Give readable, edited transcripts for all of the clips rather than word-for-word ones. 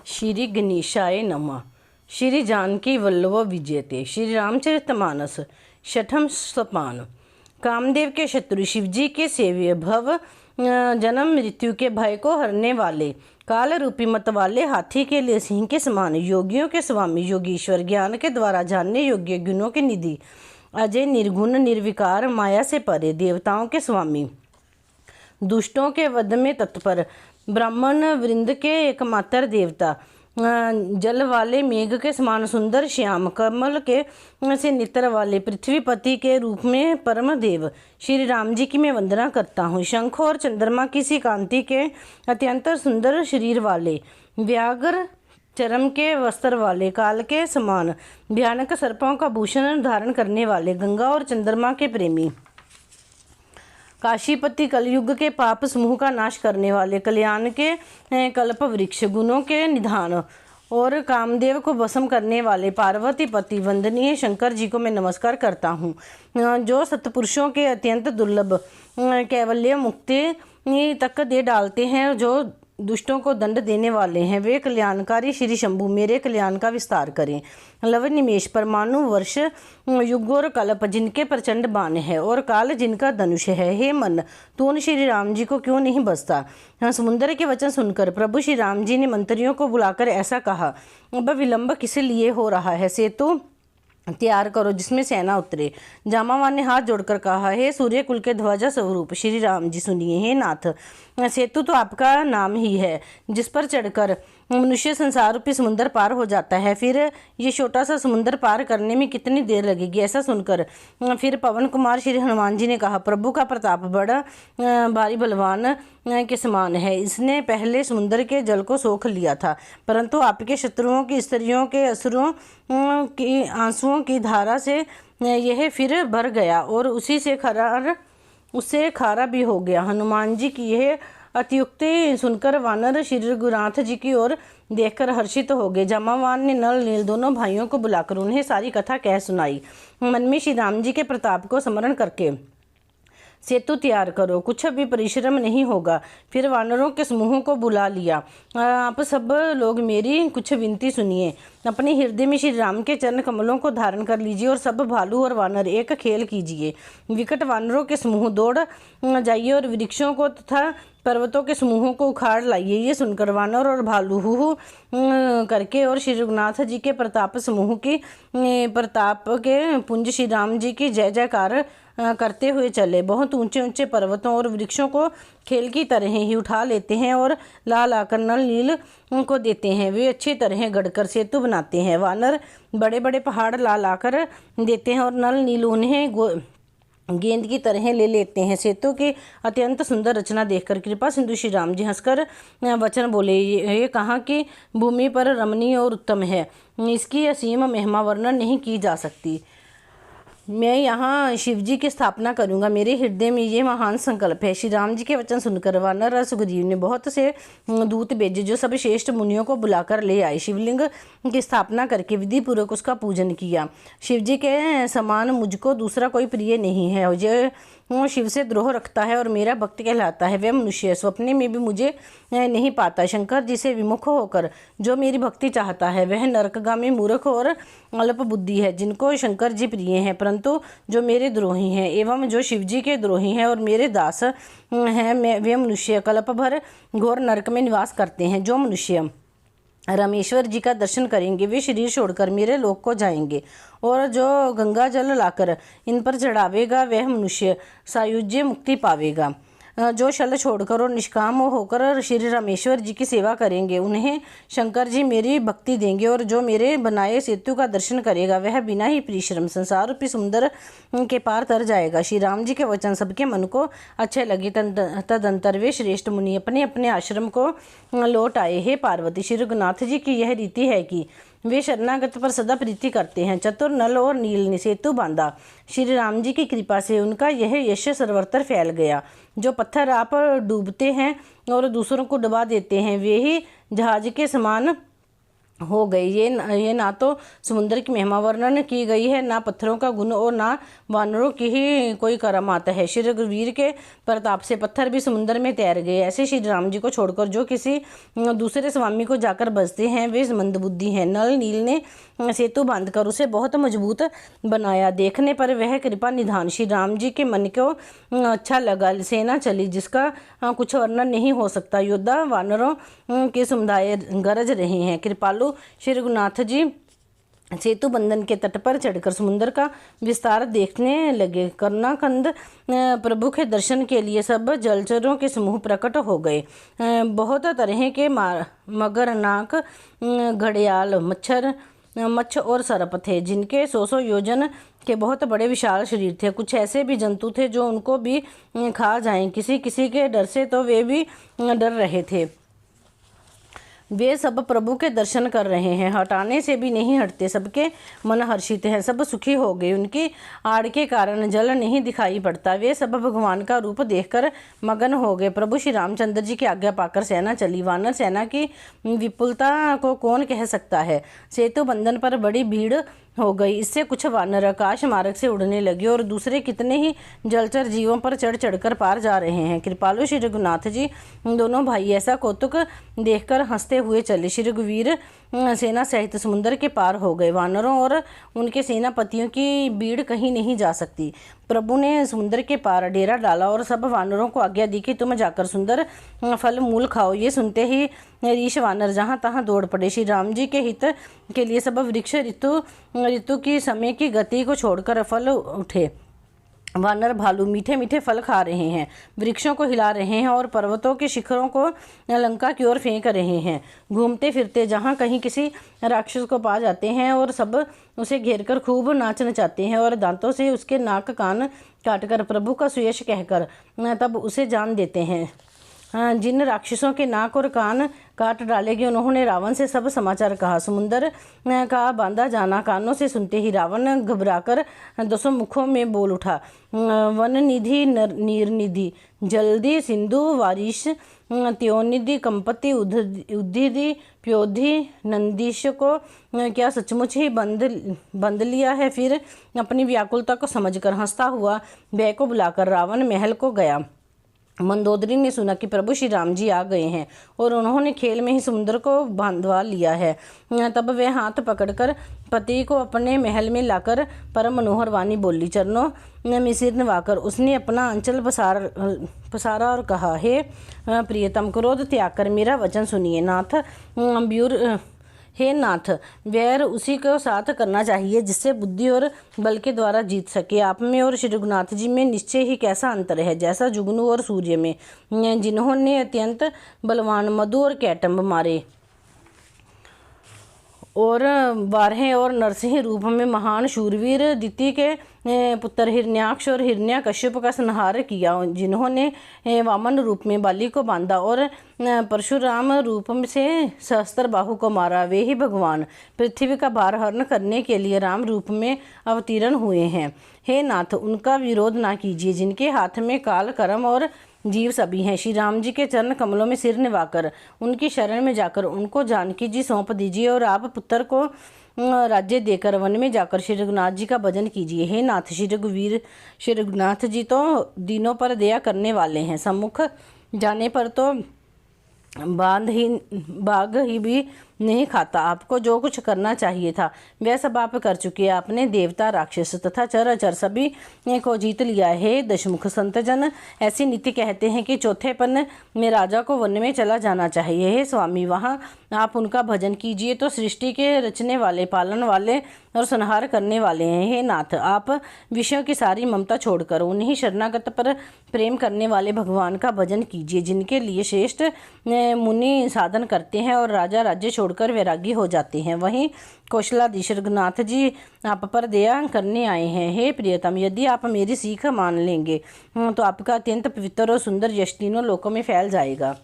श्री गणेशाय नमः। श्री जानकी वल्लभ विजयते। श्री रामचरितमानस छठम सोपान। कामदेव के शत्रु शिवजी के सेव्य भव जन्म मृत्यु के भय को हरने वाले काल रूपी मत वाले हाथी के लिए सिंह के समान योगियों के स्वामी योगीश्वर ज्ञान के द्वारा जानने योग्य गुणों के निधि अजय निर्गुण निर्विकार माया से परे देवताओं के स्वामी दुष्टों के वध में तत्पर ब्राह्मण वृंद के एकमात्र देवता जल वाले मेघ के समान सुंदर श्याम कमल के से नेत्र वाले पृथ्वीपति के रूप में परम देव श्री राम जी की मैं वंदना करता हूँ। शंख और चंद्रमा की सी कांति के अत्यंत सुंदर शरीर वाले व्याघ्र चरम के वस्त्र वाले काल के समान भयानक सर्पों का भूषण धारण करने वाले गंगा और चंद्रमा के प्रेमी काशीपति कलयुग के पाप समूह का नाश करने वाले कल्याण के कल्प वृक्ष गुणों के निधान और कामदेव को भस्म करने वाले पार्वती पति वंदनीय शंकर जी को मैं नमस्कार करता हूँ, जो सत्पुरुषों के अत्यंत दुर्लभ कैवल्य मुक्ति तक दे डालते हैं, जो दुष्टों को दंड देने वाले हैं। वे कल्याणकारी श्री शंभु मेरे कल्याण का विस्तार करें। लव निमेश परमाणु वर्ष युग और कल्प जिनके प्रचंड बाण है और काल जिनका धनुष है। हे मन, तू उन श्री राम जी को क्यों नहीं बसता? समुद्र के वचन सुनकर प्रभु श्री राम जी ने मंत्रियों को बुलाकर ऐसा कहा, अब विलंब किस लिए हो रहा है? सेतु तैयार करो जिसमें सेना उतरे। जामावान ने हाथ जोड़कर कहा, हे सूर्य कुल के ध्वजा स्वरूप श्री राम जी सुनिए। हे नाथ, सेतु तो आपका नाम ही है जिस पर चढ़कर मनुष्य संसार रूपी समुद्र पार हो जाता है। फिर ये छोटा सा समुद्र पार करने में कितनी देर लगेगी? ऐसा सुनकर फिर पवन कुमार श्री हनुमान जी ने कहा, प्रभु का प्रताप बड़ा भारी बलवान के समान है। इसने पहले समुद्र के जल को सोख लिया था, परंतु आपके शत्रुओं की स्त्रियों के असुरों की आंसुओं की धारा से यह फिर भर गया और उससे खारा भी हो गया। हनुमान जी की यह अतियुक्ति सुनकर वानर श्री रघुनाथ जी की ओर देखकर हर्षित हो गए। जामावान ने नल नील दोनों भाइयों को बुलाकर उन्हें सारी कथा कह सुनाई। मन में श्री राम जी के प्रताप को स्मरण करके सेतु तैयार करो, कुछ भी परिश्रम नहीं होगा। फिर वानरों के समूहों को बुला लिया। आप सब लोग मेरी कुछ विनती सुनिए। अपने हृदय में श्री राम के चरण कमलों को धारण कर लीजिए और सब भालू और वानर एक खेल कीजिए। विकट वानरों के समूह दौड़ जाइए और वृक्षों को तथा पर्वतों के समूहों को उखाड़ लाइए। ये सुनकर वानर और भालू हु करके और श्री रघुनाथ जी के प्रताप समूह की प्रताप के पुंज श्री राम जी की जय जयकार करते हुए चले। बहुत ऊंचे ऊंचे पर्वतों और वृक्षों को खेल की तरह ही उठा लेते हैं और ला लाकर नल नील को देते हैं। वे अच्छी तरह गढ़कर सेतु बनाते हैं। वानर बड़े बड़े पहाड़ ला लाकर देते हैं और नल नील उन्हें गेंद की तरह ले लेते हैं। सेतु की अत्यंत सुंदर रचना देखकर कृपा सिंधु श्री राम जी हंसकर वचन बोले, ये कहा कि भूमि पर रमणीय और उत्तम है, इसकी असीम महिमा वर्णन नहीं की जा सकती। मैं यहाँ शिव जी की स्थापना करूँगा, मेरे हृदय में ये महान संकल्प है। श्री राम जी के वचन सुनकर वानर सुग्रीव ने बहुत से दूत भेजे, जो सब श्रेष्ठ मुनियों को बुलाकर ले आए। शिवलिंग की स्थापना करके विधि पूर्वक उसका पूजन किया। शिव जी के समान मुझको दूसरा कोई प्रिय नहीं है। जो शिव से द्रोह रखता है और मेरा भक्त कहलाता है, वह मनुष्य स्वप्ने में भी मुझे नहीं पाता। शंकर जी से विमुख होकर जो मेरी भक्ति चाहता है, वह नरकगामी मूर्ख और अल्प बुद्धि है, जिनको शंकर जी प्रिय हैं, परंतु जो मेरे द्रोही हैं एवं जो शिव जी के द्रोही हैं और मेरे दास हैं, वे मनुष्य कल्प भर घोर नरक में निवास करते हैं। जो मनुष्य रामेश्वर जी का दर्शन करेंगे वे शरीर छोड़कर मेरे लोक को जाएंगे, और जो गंगा जल लाकर इन पर चढ़ावेगा वह मनुष्य सायुज्य मुक्ति पावेगा। जो छल छोड़कर और निष्काम होकर श्री रामेश्वर जी की सेवा करेंगे उन्हें शंकर जी मेरी भक्ति देंगे, और जो मेरे बनाए सेतु का दर्शन करेगा वह बिना ही परिश्रम संसार रूपी समुद्र के पार तर जाएगा। श्री राम जी के वचन सबके मन को अच्छे लगे। तदंतर वे श्रेष्ठ मुनि अपने अपने आश्रम को लौट आए। हे पार्वती, श्री रघुनाथ जी की यह रीति है कि वे शरणागत पर सदा प्रीति करते हैं। चतुर नल और नील ने सेतु बांधा। श्री राम जी की कृपा से उनका यह यश सर्वत्र फैल गया। जो पत्थर आप डूबते हैं और दूसरों को डुबा देते हैं, वे ही जहाज के समान हो गई। ये ना तो समुद्र की महिमा वर्णन की गई है, ना पत्थरों का गुण, और ना वानरों की ही कोई करामात है। श्री रघुवीर के प्रताप से पत्थर भी समुद्र में तैर गए। ऐसे श्री राम जी को छोड़कर जो किसी दूसरे स्वामी को जाकर बसते हैं वे मंदबुद्धि हैं। नल नील ने सेतु बांधकर उसे बहुत मजबूत बनाया। देखने पर वह कृपा निधान श्री राम जी के मन को अच्छा लगा। सेना चली जिसका कुछ वर्णन नहीं हो सकता। योद्धा वानरों के समुदाय गरज रहे हैं। कृपालु श्री रघुनाथ जी सेतु बंधन के तट पर चढ़कर समुद्र का विस्तार देखने लगे। करुणाकंद प्रभु के दर्शन के लिए सब जलचरों के समूह प्रकट हो गए। बहुत तरह के मगर, नाक, घड़ियाल, मच्छ और सर्प थे, जिनके 100 योजन के बहुत बड़े विशाल शरीर थे। कुछ ऐसे भी जंतु थे जो उनको भी खा जाएं। किसी किसी के डर से तो वे भी डर रहे थे। वे सब प्रभु के दर्शन कर रहे हैं, हटाने से भी नहीं हटते। सबके मन हर्षित हैं, सब सुखी हो गए। उनकी आड़ के कारण जल नहीं दिखाई पड़ता। वे सब भगवान का रूप देखकर मगन हो गए। प्रभु श्री रामचंद्र जी की आज्ञा पाकर सेना चली। वानर सेना की विपुलता को कौन कह सकता है। सेतु बंधन पर बड़ी भीड़ हो गई। इससे कुछ वानर आकाश मार्ग से उड़ने लगे और दूसरे कितने ही जलचर जीवों पर चढ़ चढ़कर पार जा रहे हैं। कृपालु श्री रघुनाथ जी दोनों भाई ऐसा कौतुक देखकर हंसते हुए चले। श्री रघुवीर सेना सहित समुद्र के पार हो गए। वानरों और उनके सेनापतियों की भीड़ कहीं नहीं जा सकती। प्रभु ने समुद्र के पार डेरा डाला और सब वानरों को आज्ञा दी कि तुम जाकर सुंदर फल मूल खाओ। ये सुनते ही ऋष वानर जहाँ तहाँ दौड़ पड़े। श्री राम जी के हित के लिए सब वृक्ष ऋतु की समय की गति को छोड़कर फल उठे। वानर भालू मीठे मीठे फल खा रहे हैं, वृक्षों को हिला रहे हैं और पर्वतों के शिखरों को लंका की ओर फेंक रहे हैं। घूमते फिरते जहाँ कहीं किसी राक्षस को पा जाते हैं और सब उसे घेरकर खूब नाच नचाते हैं और दांतों से उसके नाक कान काटकर प्रभु का सुयश कहकर तब उसे जान देते हैं। जिन राक्षसों के नाक और कान काट डाले गए उन्होंने रावण से सब समाचार कहा। समुद्र का बांधा जाना कानों से सुनते ही रावण घबराकर 200 मुखों में बोल उठा। वन निधि नीर निधि जल्दी सिंधु वारिश त्योनिधि कंपति उद्धिधि प्योधि नंदीश को क्या सचमुच ही बंद लिया है। फिर अपनी व्याकुलता को समझकर हंसता हुआ व्यय को बुलाकर रावण महल को गया। मंदोदरी ने सुना कि प्रभु श्री राम जी आ गए हैं और उन्होंने खेल में ही समुद्र को बांधवा लिया है। तब वह हाथ पकड़कर पति को अपने महल में लाकर परम मनोहर वाणी बोली। चरणों में सिर नवाकर उसने अपना अंचल पसारा और कहा, हे प्रियतम, क्रोध त्याग कर मेरा वचन सुनिए। हे नाथ, वैर उसी को साथ करना चाहिए जिससे बुद्धि और बल के द्वारा जीत सके। आप में और श्री रघुनाथ जी में निश्चय ही कैसा अंतर है, जैसा जुगनू और सूर्य में, जिन्होंने अत्यंत बलवान मधु और कैटम्ब मारे और 12 और नरसिंह रूप में महान शूरवीर दिति के पुत्र हिरण्याक्ष और हिरण्यकश्यप का संहार किया, जिन्होंने वामन रूप में बाली को बांधा और परशुराम रूप से सहस्त्र बाहु को मारा। वे ही भगवान पृथ्वी का भार हरण करने के लिए राम रूप में अवतीर्ण हुए हैं। हे नाथ, उनका विरोध ना कीजिए जिनके हाथ में काल कर्म और जीव सभी हैं। श्री राम जी के चरण कमलों में सिर निवाकर उनकी शरण में जाकर उनको जानकी जी सौंप दीजिए और आप पुत्र को राज्य देकर वन में जाकर श्री रघुनाथ जी का भजन कीजिए। हे नाथ, श्री रघुवीर श्री रघुनाथ जी तो दीनों पर दया करने वाले हैं। सम्मुख जाने पर तो बाघ ही भी नहीं खाता। आपको जो कुछ करना चाहिए था वह सब आप कर चुके। आपने देवता, राक्षस तथा चर अचर सभी को जीत लिया है। दशमुख संतजन ऐसी नीति कहते हैं कि चौथेपन में राजा को वन में चला जाना चाहिए। हे स्वामी, वहाँ आप उनका भजन कीजिए तो सृष्टि के रचने वाले, पालन वाले और संहार करने वाले हैं। हे नाथ, आप विषयों की सारी ममता छोड़कर उन्हीं शरणागत पर प्रेम करने वाले भगवान का भजन कीजिए, जिनके लिए श्रेष्ठ मुनि साधन करते हैं और राजा राज्य छोड़कर वैरागी हो जाते हैं। वहीं कौशलाधीश रघुनाथ जी आप पर दया करने आए हैं। हे प्रियतम, यदि आप मेरी सीख मान लेंगे तो आपका अत्यंत पवित्र और सुंदर यश तीनों लोकों में फैल जाएगा।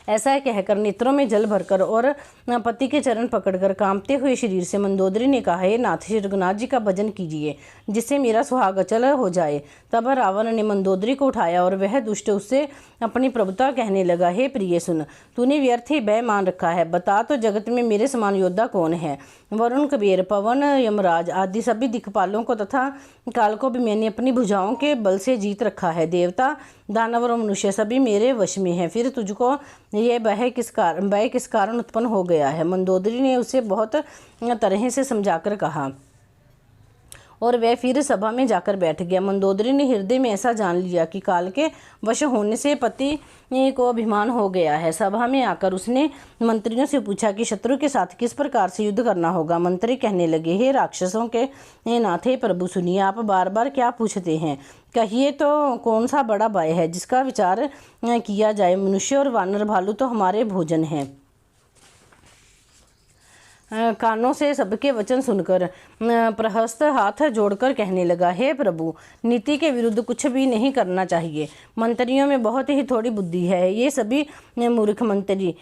ऐसा कहकर नेत्रों में जल भरकर और पति के चरण पकड़कर कांपते हुए शरीर से मंदोदरी ने कहा, हे नाथ, श्री रघुनाथ जी का भजन कीजिए जिससे मेरा सुहाग अचल हो जाए। तब रावण ने मंदोदरी को उठाया और वह दुष्ट उससे अपनी प्रभुता कहने लगा, हे प्रिय सुन, तूने व्यर्थ ही भय मान रखा है। बता तो जगत में मेरे समान योद्धा कौन है। वरुण, कुबेर, पवन, यमराज आदि सभी दिक्पालों को तथा काल को भी मैंने अपनी भुजाओं के बल से जीत रखा है। देवता, दानव और मनुष्य सभी मेरे वश में है। फिर तुझको यह भय किस कारण उत्पन्न हो गया है। मंदोदरी ने उसे बहुत तरह से समझाकर कहा और वह फिर सभा में जाकर बैठ गया। मंदोदरी ने हृदय में ऐसा जान लिया कि काल के वश होने से पति को अभिमान हो गया है। सभा में आकर उसने मंत्रियों से पूछा कि शत्रु के साथ किस प्रकार से युद्ध करना होगा। मंत्री कहने लगे, हे राक्षसों के नाथ, हे प्रभु सुनिए, आप बार बार क्या पूछते हैं। कहिए तो कौन सा बड़ा भय है जिसका विचार किया जाए। मनुष्य और वानर भालू तो हमारे भोजन हैं। कानों से सबके वचन सुनकर प्रहस्त हाथ जोड़कर कहने लगा, हे प्रभु, नीति के विरुद्ध कुछ भी नहीं करना चाहिए। मंत्रियों में बहुत ही थोड़ी बुद्धि है। ये सभी मूर्ख मंत्री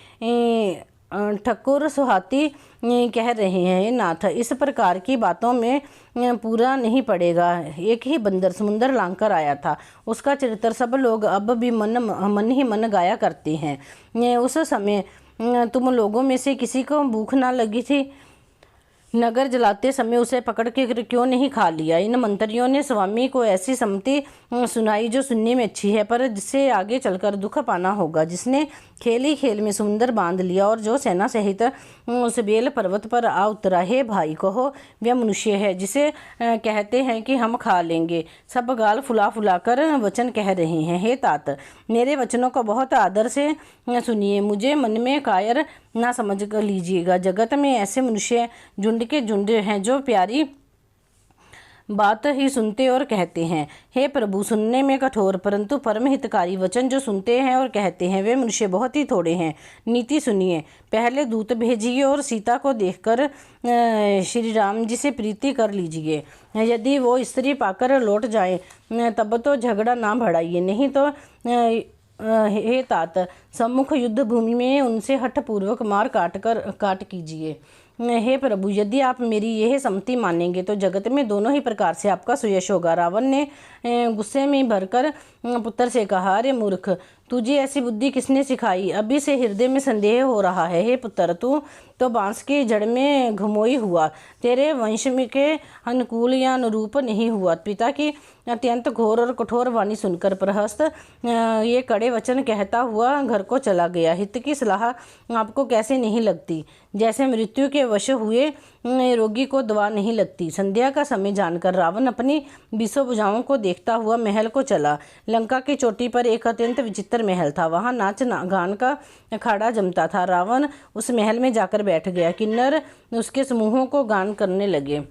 ठकुर सुहाती कह रहे हैं, नाथ, इस प्रकार की बातों में पूरा नहीं पड़ेगा। एक ही बंदर समुंदर लांघकर आया था, उसका चरित्र सब लोग अब भी मन ही मन गाया करते हैं। उस समय तुम लोगों में से किसी को भूख ना लगी थी? नगर जलाते समय उसे पकड़ के क्यों नहीं खा लिया? इन मंत्रियों ने स्वामी को ऐसी सम्मति सुनाई जो सुनने में अच्छी है, पर जिससे आगे चलकर दुख पाना होगा। जिसने खेल ही खेल में समुंदर बांध लिया और जो सेना सहित उस बेल पर्वत पर आ उतरा। हे भाई, कहो वह मनुष्य है जिसे कहते हैं कि हम खा लेंगे। सब गाल फुला फुला कर वचन कह रहे हैं। हे तात, मेरे वचनों को बहुत आदर से सुनिए, मुझे मन में कायर ना समझ कर लीजिएगा। जगत में ऐसे मनुष्य झुंड के झुंड हैं जो प्यारी बात ही सुनते और कहते हैं। हे प्रभु, सुनने में कठोर परंतु परम हितकारी वचन जो सुनते हैं और कहते हैं, वे मनुष्य बहुत ही थोड़े हैं। नीति सुनिए, पहले दूत भेजिए और सीता को देखकर श्री राम जी से प्रीति कर लीजिए। यदि वो स्त्री पाकर लौट जाए तब तो झगड़ा ना बढ़ाइए, नहीं तो हे तात, सम्मुख युद्ध भूमि में उनसे हठपूर्वक मार काट कीजिए। हे प्रभु, यदि आप मेरी यह सम्मति मानेंगे तो जगत में दोनों ही प्रकार से आपका सुयश होगा। रावण ने गुस्से में भरकर पुत्र से कहा, अरे मूर्ख, तुझे ऐसी बुद्धि किसने सिखाई? अभी से हृदय में संदेह हो रहा है। हे पुत्र, तू तो बांस की जड़ में घुमोई हुआ, तेरे वंश में के अनुकूल या अनुरूप नहीं हुआ। पिता की अत्यंत घोर और कठोर वाणी सुनकर प्रहस्त ये कड़े वचन कहता हुआ घर को चला गया। हित की सलाह आपको कैसे नहीं लगती? जैसे मृत्यु के वश हुए रोगी को दवा नहीं लगती। संध्या का समय जानकर रावण अपनी 20 भुजाओं को देखता हुआ महल को चला। लंका की चोटी पर एक अत्यंत विचित्र महल था। वहाँ नाच गान का अखाड़ा जमता था। रावण उस महल में जाकर बैठ गया। किन्नर उसके समूहों को गान करने लगे।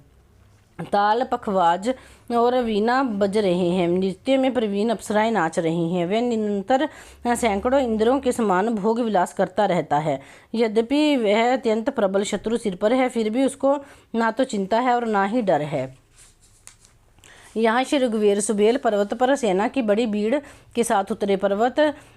ताल, पखवाज और वीणा बज रहे हैं। नृत्य में प्रवीण अप्सराएं नाच रही हैं। वे निरंतर सैकड़ों इंद्रों के समान भोग विलास करता रहता है। यद्यपि वह अत्यंत प्रबल शत्रु सिर पर है, फिर भी उसको ना तो चिंता है और ना ही डर है। यहाँ श्री रघुवीर सुबेल पर्वत पर सेना की बड़ी भीड़ के साथ उतरे। पर्वत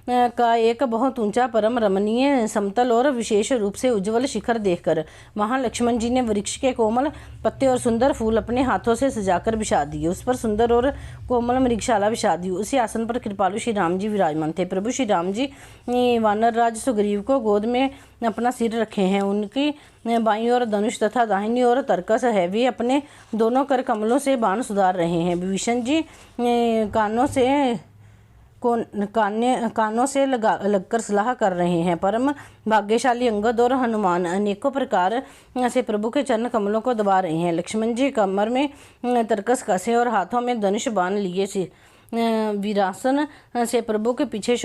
का एक बहुत ऊंचा, परम रमणीय, समतल और विशेष रूप से उज्जवल शिखर देखकर वहाँ लक्ष्मण जी ने वृक्ष के कोमल पत्ते और सुंदर फूल अपने हाथों से सजाकर बिछा दिए। उस पर सुंदर और कोमल मृगशाला बिछा दी। उसी आसन पर कृपालु श्री राम जी विराजमान थे। प्रभु श्री राम जी वानर राज सुग्रीव को गोद में अपना सिर रखे हैं। उनकी बाईं ओर धनुष तथा दाहिनी ओर तरकस है। वे अपने दोनों कर कमलों से बाण सुधार रहे हैं। विभीषण जी कानों से लगकर सलाह कर रहे हैं। परम भाग्यशाली अंगद और हनुमान अनेकों प्रकार से प्रभु के चरण कमलों को दबा रहे हैं। लक्ष्मण जी कमर में तरकस कसे और हाथों में धनुष बाण लिए वीरासन से प्रभु के पीछे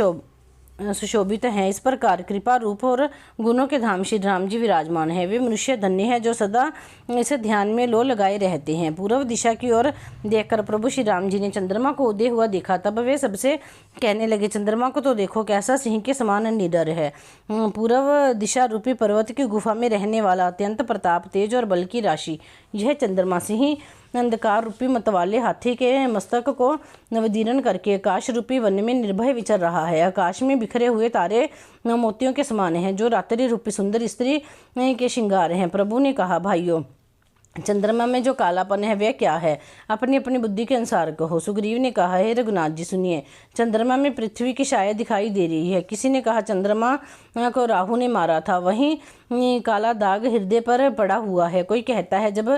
सुशोभित हैं। इस प्रकार कृपा रूप और गुणों के धाम श्री राम जी विराजमान है। वे मनुष्य धन्य है जो सदा इस ध्यान में लो लगाए रहते हैं। पूर्व दिशा की ओर देखकर प्रभु श्री राम जी ने चंद्रमा को उदय हुआ देखा। तब वे सबसे कहने लगे, चंद्रमा को तो देखो, कैसा सिंह के समान निडर है। पूर्व दिशा रूपी पर्वत की गुफा में रहने वाला अत्यंत प्रताप, तेज और बल की राशि यह चंद्रमा सिंह अंधकार रूपी मतवाले हाथी के मस्तक को नवदीर्ण करके आकाश रूपी वन में निर्भय विचर रहा है। आकाश में बिखरे हुए तारे मोतियों के समान हैं, जो रात्रि रूपी सुंदर स्त्री के श्रृंगार हैं। प्रभु ने कहा, भाइयों, चंद्रमा में जो कालापन है वह क्या है? अपनी अपनी बुद्धि के अनुसार कहो। सुग्रीव ने कहा, हे रघुनाथ जी सुनिए, चंद्रमा में पृथ्वी की छाया दिखाई दे रही है। किसी ने कहा चंद्रमा को राहु ने मारा था, वहीं काला दाग हृदय पर पड़ा हुआ है। कोई कहता है जब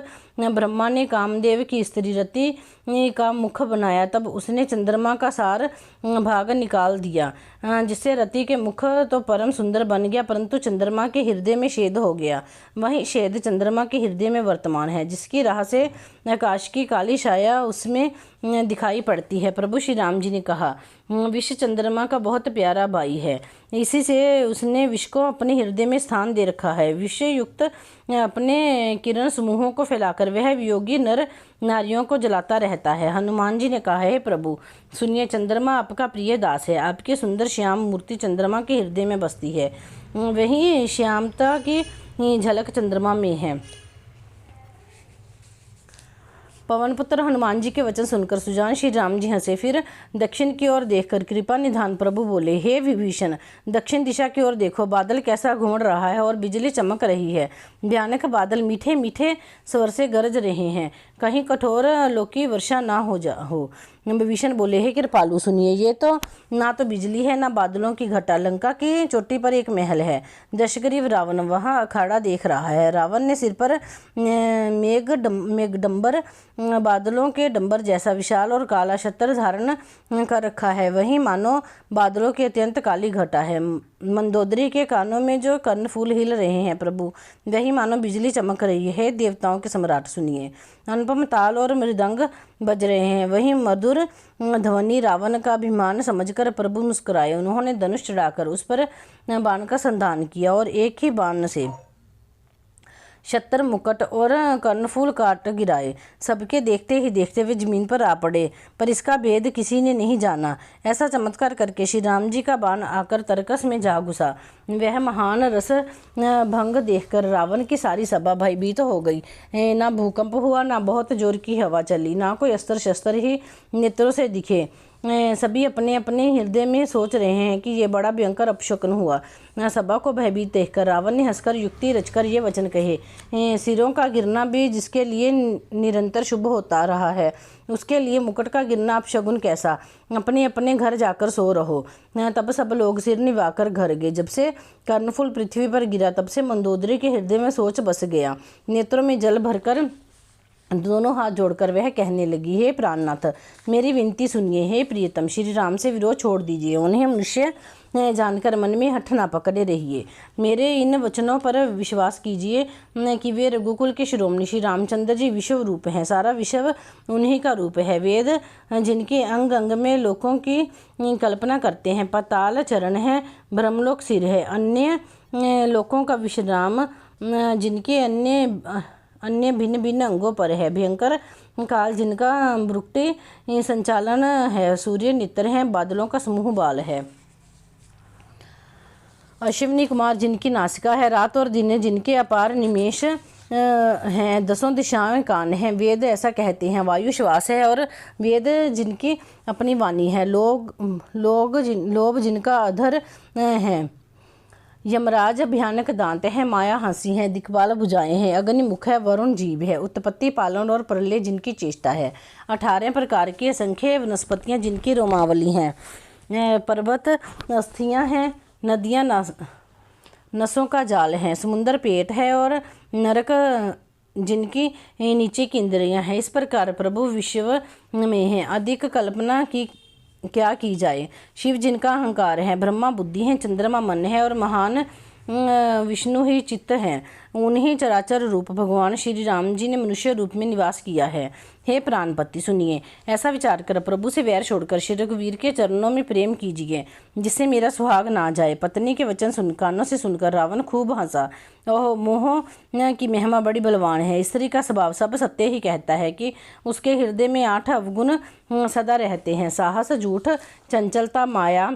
ब्रह्मा ने कामदेव की स्त्री रति का मुख बनाया तब उसने चंद्रमा का सार भाग निकाल दिया, जिससे रति के मुख तो परम सुंदर बन गया, परंतु चंद्रमा के हृदय में छेद हो गया। वही छेद चंद्रमा के हृदय में वर्तमान है, जिसकी राह से आकाश की काली छाया उसमें दिखाई पड़ती है। प्रभु श्री राम जी ने कहा, विष चंद्रमा का बहुत प्यारा भाई है, इसी से उसने विष को अपने हृदय में स्थान दे रखा है। विष युक्त अपने किरण समूहों को फैलाकर वह वियोगी नर नारियों को जलाता रहता है। हनुमान जी ने कहा, हे प्रभु सुनिए, चंद्रमा आपका प्रिय दास है। आपकी सुंदर श्याम मूर्ति चंद्रमा के हृदय में बसती है, वही श्यामता की झलक चंद्रमा में है। पवनपुत्र हनुमान जी के वचन सुनकर सुजान श्री राम जी हंसे, फिर दक्षिण की ओर देखकर कृपा निधान प्रभु बोले, हे विभीषण, दक्षिण दिशा की ओर देखो, बादल कैसा घूम रहा है और बिजली चमक रही है। भयानक बादल मीठे मीठे स्वर से गरज रहे हैं, कहीं कठोर लोकी वर्षा ना हो। विभीषण बोले, हे कृपालु सुनिए, ये तो ना तो बिजली है ना बादलों की घटा। लंका की चोटी पर एक महल है, दशग्रीव रावण वहाँ अखाड़ा देख रहा है। रावण ने सिर पर मेघडंबर, बादलों के डंबर जैसा विशाल और काला छत्र धारण कर रखा है। वहीं मानो बादलों की अत्यंत काली घटा है। मंदोदरी के कानों में जो कर्णफूल हिल रहे हैं प्रभु, वही मानो बिजली चमक रही है। देवताओं के सम्राट सुनिए, अनुपम ताल और मृदंग बज रहे हैं। वही मधुर ध्वनि रावण का अभिमान समझकर प्रभु मुस्कुराए। उन्होंने धनुष चढ़ाकर उस पर बाण का संधान किया और एक ही बाण से छत्र, मुकुट और कर्णफूल काट गिराए। सबके देखते ही देखते वे जमीन पर आ पड़े, पर इसका भेद किसी ने नहीं जाना। ऐसा चमत्कार करके श्री राम जी का बाण आकर तरकस में जा घुसा। वह महान रस भंग देखकर रावण की सारी सभा भयभीत हो गई। ना भूकंप हुआ, ना बहुत जोर की हवा चली, ना कोई अस्त्र शस्त्र ही नेत्रों से दिखे। सभी अपने अपने हृदय में सोच रहे हैं कि ये बड़ा भयंकर अपशकुन हुआ। सभा को भयभीत देखकर रावण ने हंसकर युक्ति रचकर ये वचन कहे, सिरों का गिरना भी जिसके लिए निरंतर शुभ होता रहा है, उसके लिए मुकुट का गिरना अपशकुन कैसा। अपने अपने घर जाकर सो रहो। तब सब लोग सिर निभाकर घर गए। जब से कर्णफूल पृथ्वी पर गिरा तब से मंदोदरी के हृदय में सोच बस गया। नेत्रों में जल भरकर दोनों हाथ जोड़कर वह कहने लगी, हे प्राणनाथ, मेरी विनती सुनिए। हे प्रियतम, श्री राम से विरोध छोड़ दीजिए। उन्हें मनुष्य जानकर मन में हठ ना पकड़े रहिए। मेरे इन वचनों पर विश्वास कीजिए कि वे रघुकुल के शिरोमणि श्री रामचंद्र जी विश्व रूप हैं। सारा विश्व उन्हीं का रूप है। वेद जिनके अंग अंग में लोकों की कल्पना करते हैं, पाताल चरण है, ब्रह्मलोक सिर है, अन्य लोकों का विश्राम जिनके अन्य भिन्न भिन्न अंगों पर है, भयंकर काल जिनका भ्रुकुटी संचालन है, सूर्य नित्र हैं, बादलों का समूह बाल है, अश्विनी कुमार जिनकी नासिका है, रात और दिन जिनके अपार निमेष हैं, दसों दिशाएं कान हैं। वेद ऐसा कहते हैं, वायु श्वास है और वेद जिनकी अपनी वाणी है, लोभ जिनका अधर है, यमराज भयानक दांत है, माया हंसी है, दिक्पाल भुजाएं हैं, अग्नि मुख है, वरुण जीव है, उत्पत्ति पालन और प्रलय जिनकी चेष्टा है, 18 प्रकार की असंख्य वनस्पतियां जिनकी रोमावली हैं, पर्वत अस्थियां हैं, नदियां नसों का जाल है, समुद्र पेट है और नरक जिनकी नीचे की इंद्रियां हैं। इस प्रकार प्रभु विश्व में है, अधिक कल्पना की क्या की जाए। शिव जिनका अहंकार है, ब्रह्मा बुद्धि है, चंद्रमा मन है और महान विष्णु ही चित्त हैं, उन्हीं चराचर रूप भगवान श्री राम जी ने मनुष्य रूप में निवास किया है। हे प्राणपति सुनिए, ऐसा विचार कर प्रभु से वैर छोड़कर श्री रघुवीर के चरणों में प्रेम कीजिए, जिससे मेरा सुहाग ना जाए। पत्नी के वचन कानों से सुनकर रावण खूब हंसा। ओह मोह की महिमा बड़ी बलवान है। स्त्री का स्वभाव सब सत्य ही कहता है कि उसके हृदय में 8 अवगुण सदा रहते हैं: साहस, झूठ, चंचलता, माया,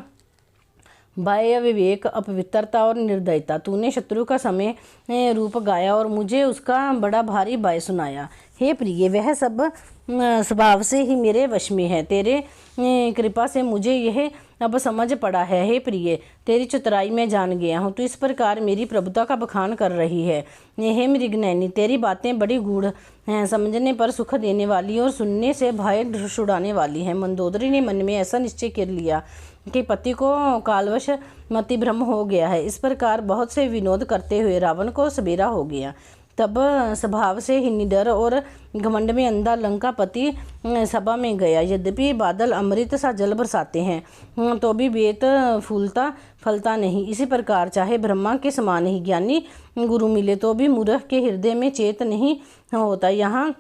भय, विवेक, अपवित्रता और निर्दयता। तूने शत्रु का समय रूप गाया और मुझे उसका बड़ा भारी भय सुनाया। हे प्रिय, वह सब स्वभाव से ही मेरे वश में है। तेरे कृपा से मुझे यह अब समझ पड़ा है। हे प्रिय, तेरी चतुराई में जान गया हूँ। तू इस प्रकार मेरी प्रभुता का बखान कर रही है। हे मृगनयनी, तेरी बातें बड़ी गूढ़ हैं, समझने पर सुख देने वाली और सुनने से भय छुड़ाने वाली हैं। मंदोदरी ने मन में ऐसा निश्चय कर लिया कि पति को कालवश मति भ्रम हो गया है। इस प्रकार बहुत से विनोद करते हुए रावण को सवेरा हो गया। तब स्वभाव से ही निडर और घमंड में अंधा लंकापति सभा में गया। यद्यपि बादल अमृत सा जल बरसाते हैं तो भी बेत फूलता फलता नहीं। इसी प्रकार चाहे ब्रह्मा के समान ही ज्ञानी गुरु मिले तो भी मूर्ख के हृदय में चेत नहीं होता। यहाँ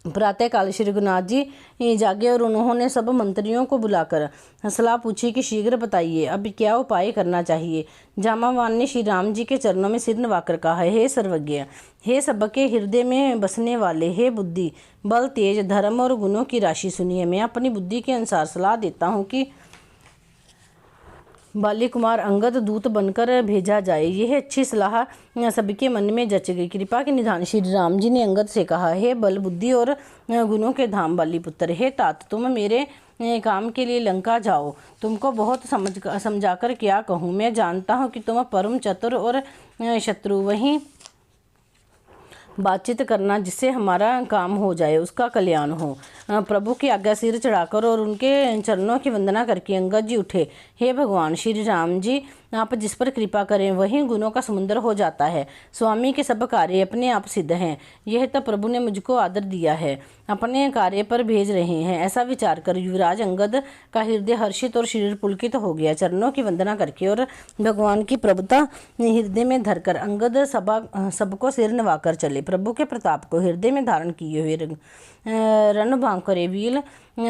प्रातःकाल श्री रघुनाथ जी जागे और उन्होंने सब मंत्रियों को बुलाकर सलाह पूछी कि शीघ्र बताइए, अब क्या उपाय करना चाहिए। जामावान ने श्री राम जी के चरणों में सिर नवाकर कहा, हे सर्वज्ञ, हे सबके हृदय में बसने वाले, हे बुद्धि, बल, तेज, धर्म और गुणों की राशि, सुनिए। मैं अपनी बुद्धि के अनुसार सलाह देता हूँ कि बाली कुमार अंगद दूत बनकर भेजा जाए। यह अच्छी सलाह सबके मन में जच गई। कृपा के निधान श्री राम जी ने अंगद से कहा, हे बल, बुद्धि और गुणों के धाम बाली पुत्र, हे तात, तुम मेरे काम के लिए लंका जाओ। तुमको बहुत समझाकर क्या कहूँ। मैं जानता हूँ कि तुम परम चतुर और शत्रु वहीं बातचीत करना जिससे हमारा काम हो जाए, उसका कल्याण हो। प्रभु की आज्ञा सिर चढ़ाकर और उनके चरणों की वंदना करके अंगद जी उठे। हे भगवान श्री राम जी, आप जिस पर कृपा करें वही गुणों का समुद्र हो जाता है। स्वामी के सब कार्य अपने आप सिद्ध हैं। यह तब प्रभु ने मुझको आदर दिया है, अपने कार्य पर भेज रहे हैं। ऐसा विचार कर युवराज अंगद का हृदय हर्षित और शरीर पुलकित हो गया। चरणों की वंदना करके और भगवान की प्रभुता हृदय में धरकर अंगद सबको सिर नवाकर चले। प्रभु के प्रताप को हृदय में धारण किए हुए रणबांकुरे वीर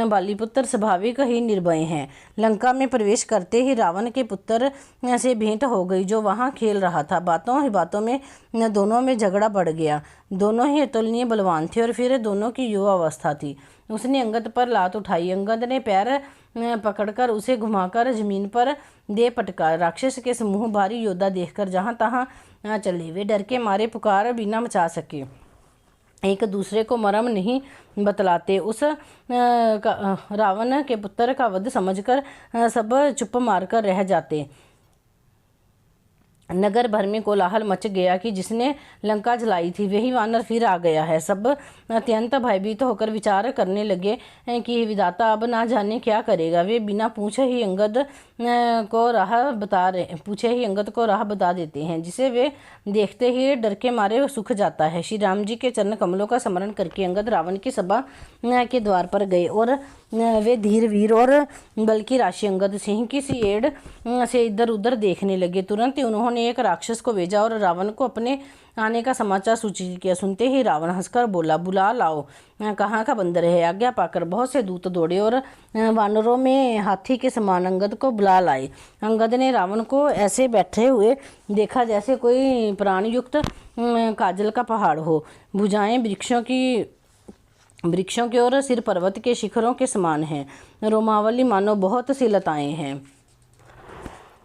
बालीपुत्र स्वाभाविक ही निर्भय हैं। लंका में प्रवेश करते ही रावण के पुत्र से भेंट हो गई, जो वहां खेल रहा था। बातों ही बातों में दोनों में झगड़ा बढ़ गया। दोनों ही अतुलनीय बलवान थे और फिर दोनों की युवा अवस्था थी। उसने अंगद पर लात उठाई। अंगद ने पैर पकड़कर उसे घुमाकर जमीन पर दे पटका। राक्षस के समूह भारी योद्धा देखकर जहां तहां चले। वे डर के मारे पुकार बिना मचा सके, एक दूसरे को मरम नहीं बतलाते। उस रावण के पुत्र का वध समझकर सब चुप मारकर रह जाते। नगर भर में कोलाहल मच गया कि जिसने लंका जलाई थी वही वानर फिर आ गया है। सब अत्यंत भयभीत होकर विचार करने लगे कि विधाता अब ना जाने क्या करेगा। वे बिना पूछे ही अंगद को राह बता देते हैं, जिसे वे देखते ही डर के मारे सूख जाता है। श्री राम जी के चरण कमलों का स्मरण करके अंगद रावण की सभा के द्वार पर गए और वे धीर वीर और बल की राशि अंगद सिंह की सी एड़ से इधर उधर देखने लगे। तुरंत ही उन्होंने एक राक्षस को भेजा और रावण को अपने आने का समाचार सूचित किया। सुनते ही रावण हंसकर बोला, बुला लाओ, कहाँ का बंदर है। आज्ञा पाकर बहुत से दूत दौड़े और वानरों में हाथी के समान अंगद को बुला लाए। अंगद ने रावण को ऐसे बैठे हुए देखा जैसे कोई प्राणयुक्त काजल का पहाड़ हो। भुजाएं वृक्षों के और सिर पर्वत के शिखरों के समान है। रोमावली मानो बहुत सी लताएं हैं।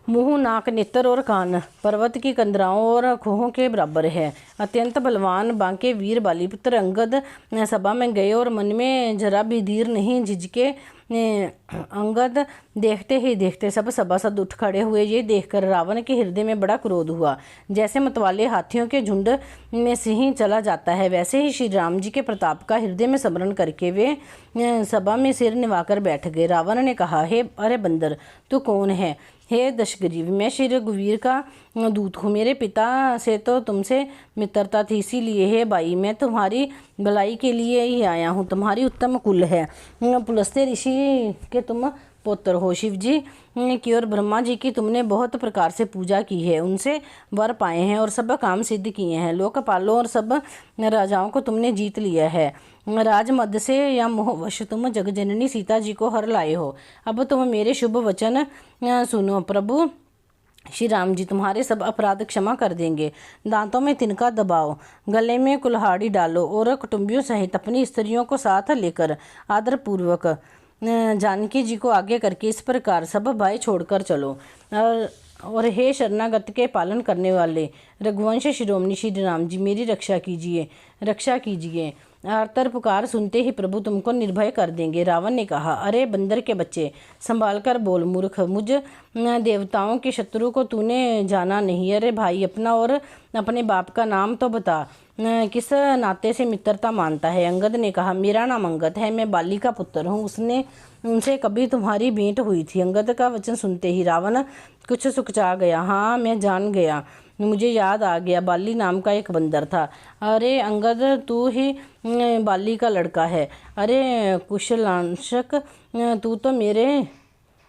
मुंह, नाक, नेत्र और कान पर्वत की कंदराओं और खोहों के बराबर है। अत्यंत बलवान बांके वीर बालीपुत्र अंगद सभा में गए और मन में जरा भी धीर नहीं झिझके। अंगद देखते ही देखते सब सभासद उठ खड़े हुए। ये देखकर रावण के हृदय में बड़ा क्रोध हुआ। जैसे मतवाले हाथियों के झुंड में सिंह चला जाता है, वैसे ही श्री राम जी के प्रताप का हृदय में स्मरण करके वे सभा में सिर निवाकर बैठ गए। रावण ने कहा, हे अरे बंदर, तू कौन है। हे दशग्रीव, मैं श्री रघुवीर का दूत हूँ। मेरे पिता से तो तुमसे मित्रता थी, इसीलिए हे भाई मैं तुम्हारी भलाई के लिए ही आया हूँ। तुम्हारी उत्तम कुल है, पुलस्त्य ऋषि के तुम पुत्र हो। शिव जी की और ब्रह्मा जी की तुमने बहुत प्रकार से पूजा की है, उनसे वर पाए हैं और सब काम सिद्ध किए हैं। लोकपालों और सब राजाओं को तुमने जीत लिया है। राजमद से या मोहवश तुम जगजननी सीता जी को हर लाए हो। अब तुम मेरे शुभ वचन सुनो। प्रभु श्री राम जी तुम्हारे सब अपराध क्षमा कर देंगे। दांतों में तिनका दबाओ, गले में कुल्हाड़ी डालो और कुटुंबियों सहित अपनी स्त्रियों को साथ लेकर आदरपूर्वक जानकी जी को आगे करके इस प्रकार सब भाई छोड़कर चलो। और हे शरणागत के पालन करने वाले रघुवंश शिरोमणि श्री राम जी, मेरी रक्षा कीजिए, रक्षा कीजिए। आर्तर पुकार सुनते ही प्रभु तुमको निर्भय कर देंगे। रावण ने कहा, अरे बंदर के बच्चे, संभाल कर बोल मूर्ख, मुझ देवताओं के शत्रु को तूने जाना नहीं। अरे भाई, अपना और अपने बाप का नाम तो बता, किस नाते से मित्रता मानता है। अंगद ने कहा, मेरा नाम अंगद है, मैं बाली का पुत्र हूँ, उनसे कभी तुम्हारी भेंट हुई थी। अंगद का वचन सुनते ही रावण कुछ सुकचा गया। हाँ, मैं जान गया, मुझे याद आ गया, बाली नाम का एक बंदर था। अरे अंगद, तू ही बाली का लड़का है। अरे कुशलांशक, तू तो मेरे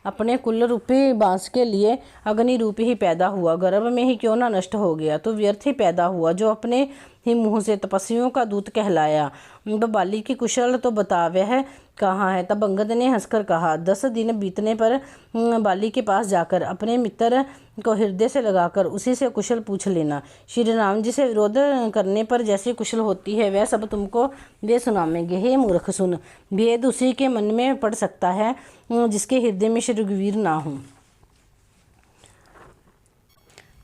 अपने कुल रूपी बांस के लिए अग्नि रूपी ही पैदा हुआ, गर्भ में ही क्यों ना नष्ट हो गया। तो व्यर्थ ही पैदा हुआ, जो अपने ही मुंह से तपस्वियों का दूत कहलाया। तो बाली की कुशल तो बता, वह कहाँ है। तब अंगद ने हंसकर कहा, 10 दिन बीतने पर बाली के पास जाकर अपने मित्र को हृदय से लगाकर उसी से कुशल पूछ लेना। श्री राम जी से विरोध करने पर जैसी कुशल होती है, वह सब तुमको वे सुनावेंगे। हे मूर्ख, सुन, भेद उसी के मन में पड़ सकता है जिसके हृदय में श्री रघुवीर ना हो।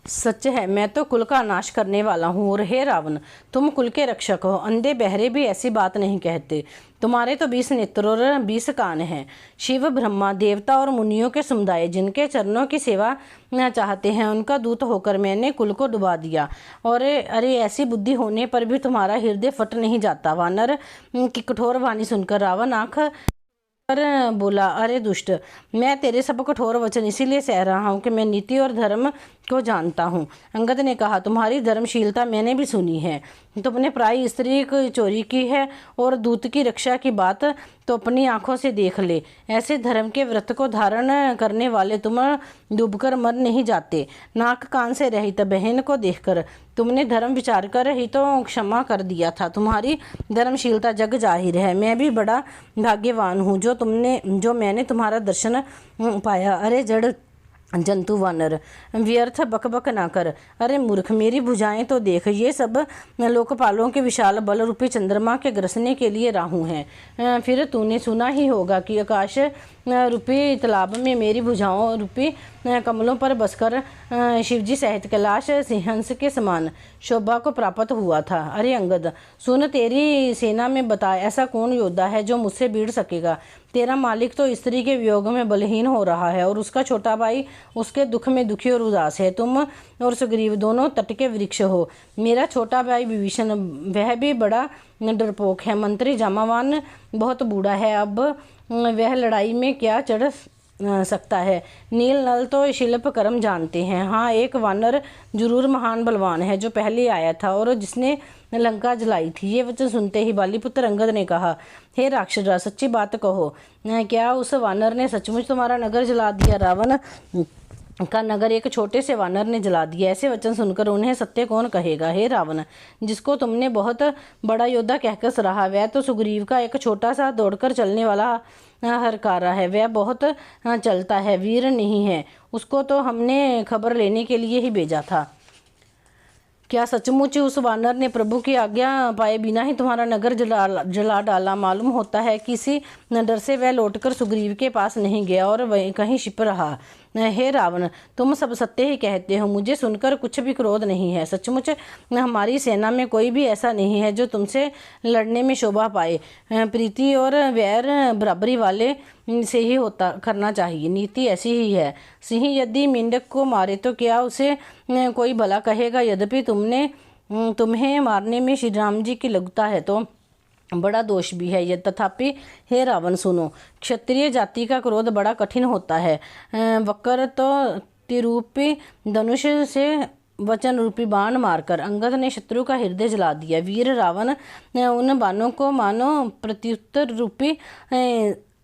सच है, मैं तो कुल का नाश करने वाला हूँ। और हे रावण, तुम कुल के रक्षक हो, अंधे बहरे भी ऐसी बात नहीं कहते। तुम्हारे तो 20 नेत्र और 20 कान हैं। शिव, ब्रह्मा, देवता और मुनियों के समुदाय जिनके चरणों की सेवा चाहते हैं, उनका दूत होकर मैंने कुल को डुबा दिया। और अरे, ऐसी बुद्धि होने पर भी तुम्हारा हृदय फट नहीं जाता। वानर की कठोर वाणी सुनकर रावण आंख पर बोला, अरे दुष्ट, मैं तेरे सब कठोर वचन इसीलिए सह रहा हूँ कि मैं नीति और धर्म को जानता हूँ। अंगद ने कहा, तुम्हारी धर्मशीलता मैंने भी सुनी है। तुमने प्राय स्त्री की चोरी की है और दूत की रक्षा की बात तो अपनी आंखों से देख ले। ऐसे धर्म के व्रत को धारण करने वाले तुम डूबकर मर नहीं जाते। नाक कान से रहित बहन को देखकर तुमने धर्म विचार कर ही तो क्षमा कर दिया था। तुम्हारी धर्मशीलता जग जाहिर है। मैं भी बड़ा भाग्यवान हूँ जो मैंने तुम्हारा दर्शन पाया। अरे जड़ जंतु वानर, व्यर्थ बकबक ना कर। अरे मूर्ख, मेरी भुजाएं तो देख, ये सब लोकपालों के विशाल बल रूपी चंद्रमा के ग्रसने के लिए राहु हैं। फिर तूने सुना ही होगा कि आकाश रूपी तालाब में मेरी भुजाओं रूपी कमलों पर बसकर शिवजी सहित कैलाश सिंहंस के समान शोभा को प्राप्त हुआ था। अरे अंगद, सुन, तेरी सेना में बता, ऐसा कौन योद्धा है जो मुझसे भिड़ सकेगा। तेरा मालिक तो स्त्री के वियोग में बलहीन हो रहा है और उसका छोटा भाई उसके दुख में दुखी और उदास है। तुम और सुग्रीव दोनों तट के वृक्ष हो। मेरा छोटा भाई विभीषण, वह भी बड़ा डरपोक है। मंत्री जामावान बहुत बूढ़ा है, अब वह लड़ाई में क्या चढ़ सकता है। नील नल तो शिल्प कर्म जानते हैं। हाँ, एक वानर जरूर महान बलवान है जो पहले आया था और जिसने लंका जलाई थी। ये वचन सुनते ही बालीपुत्र अंगद ने कहा, हे राक्षसराज, सच्ची बात कहो, क्या उस वानर ने सचमुच तुम्हारा नगर जला दिया। रावण का नगर एक छोटे से वानर ने जला दिया। ऐसे वचन सुनकर उन्हें सत्य कौन कहेगा। हे रावण, जिसको तुमने बहुत बड़ा योद्धा कहकर सराहा, वह तो सुग्रीव का एक छोटा सा दौड़कर चलने वाला हरकारा है। वह बहुत चलता है, वीर नहीं है। उसको तो हमने खबर लेने के लिए ही भेजा था। क्या सचमुच उस वानर ने प्रभु की आज्ञा पाए बिना ही तुम्हारा नगर जला डाला। मालूम होता है किसी डर से वह लौटकर सुग्रीव के पास नहीं गया और वहीं कहीं छिप रहा। हे रावण, तुम सब सत्य ही कहते हो, मुझे सुनकर कुछ भी क्रोध नहीं है। सचमुच हमारी सेना में कोई भी ऐसा नहीं है जो तुमसे लड़ने में शोभा पाए। प्रीति और वैर बराबरी वाले से ही होता करना चाहिए, नीति ऐसी ही है। सिंह यदि मेंढक को मारे तो क्या उसे कोई भला कहेगा। यद्यपि तुम्हें मारने में श्री राम जी की लगता है तो बड़ा दोष भी है। तथापि हे रावण, सुनो, क्षत्रिय जाति का क्रोध बड़ा कठिन होता है। वक्र तो तिरूपी धनुष से वचन रूपी बाण मारकर अंगद ने शत्रु का हृदय जला दिया। वीर रावण उन बाणों को मानो प्रत्युत्तर रूपी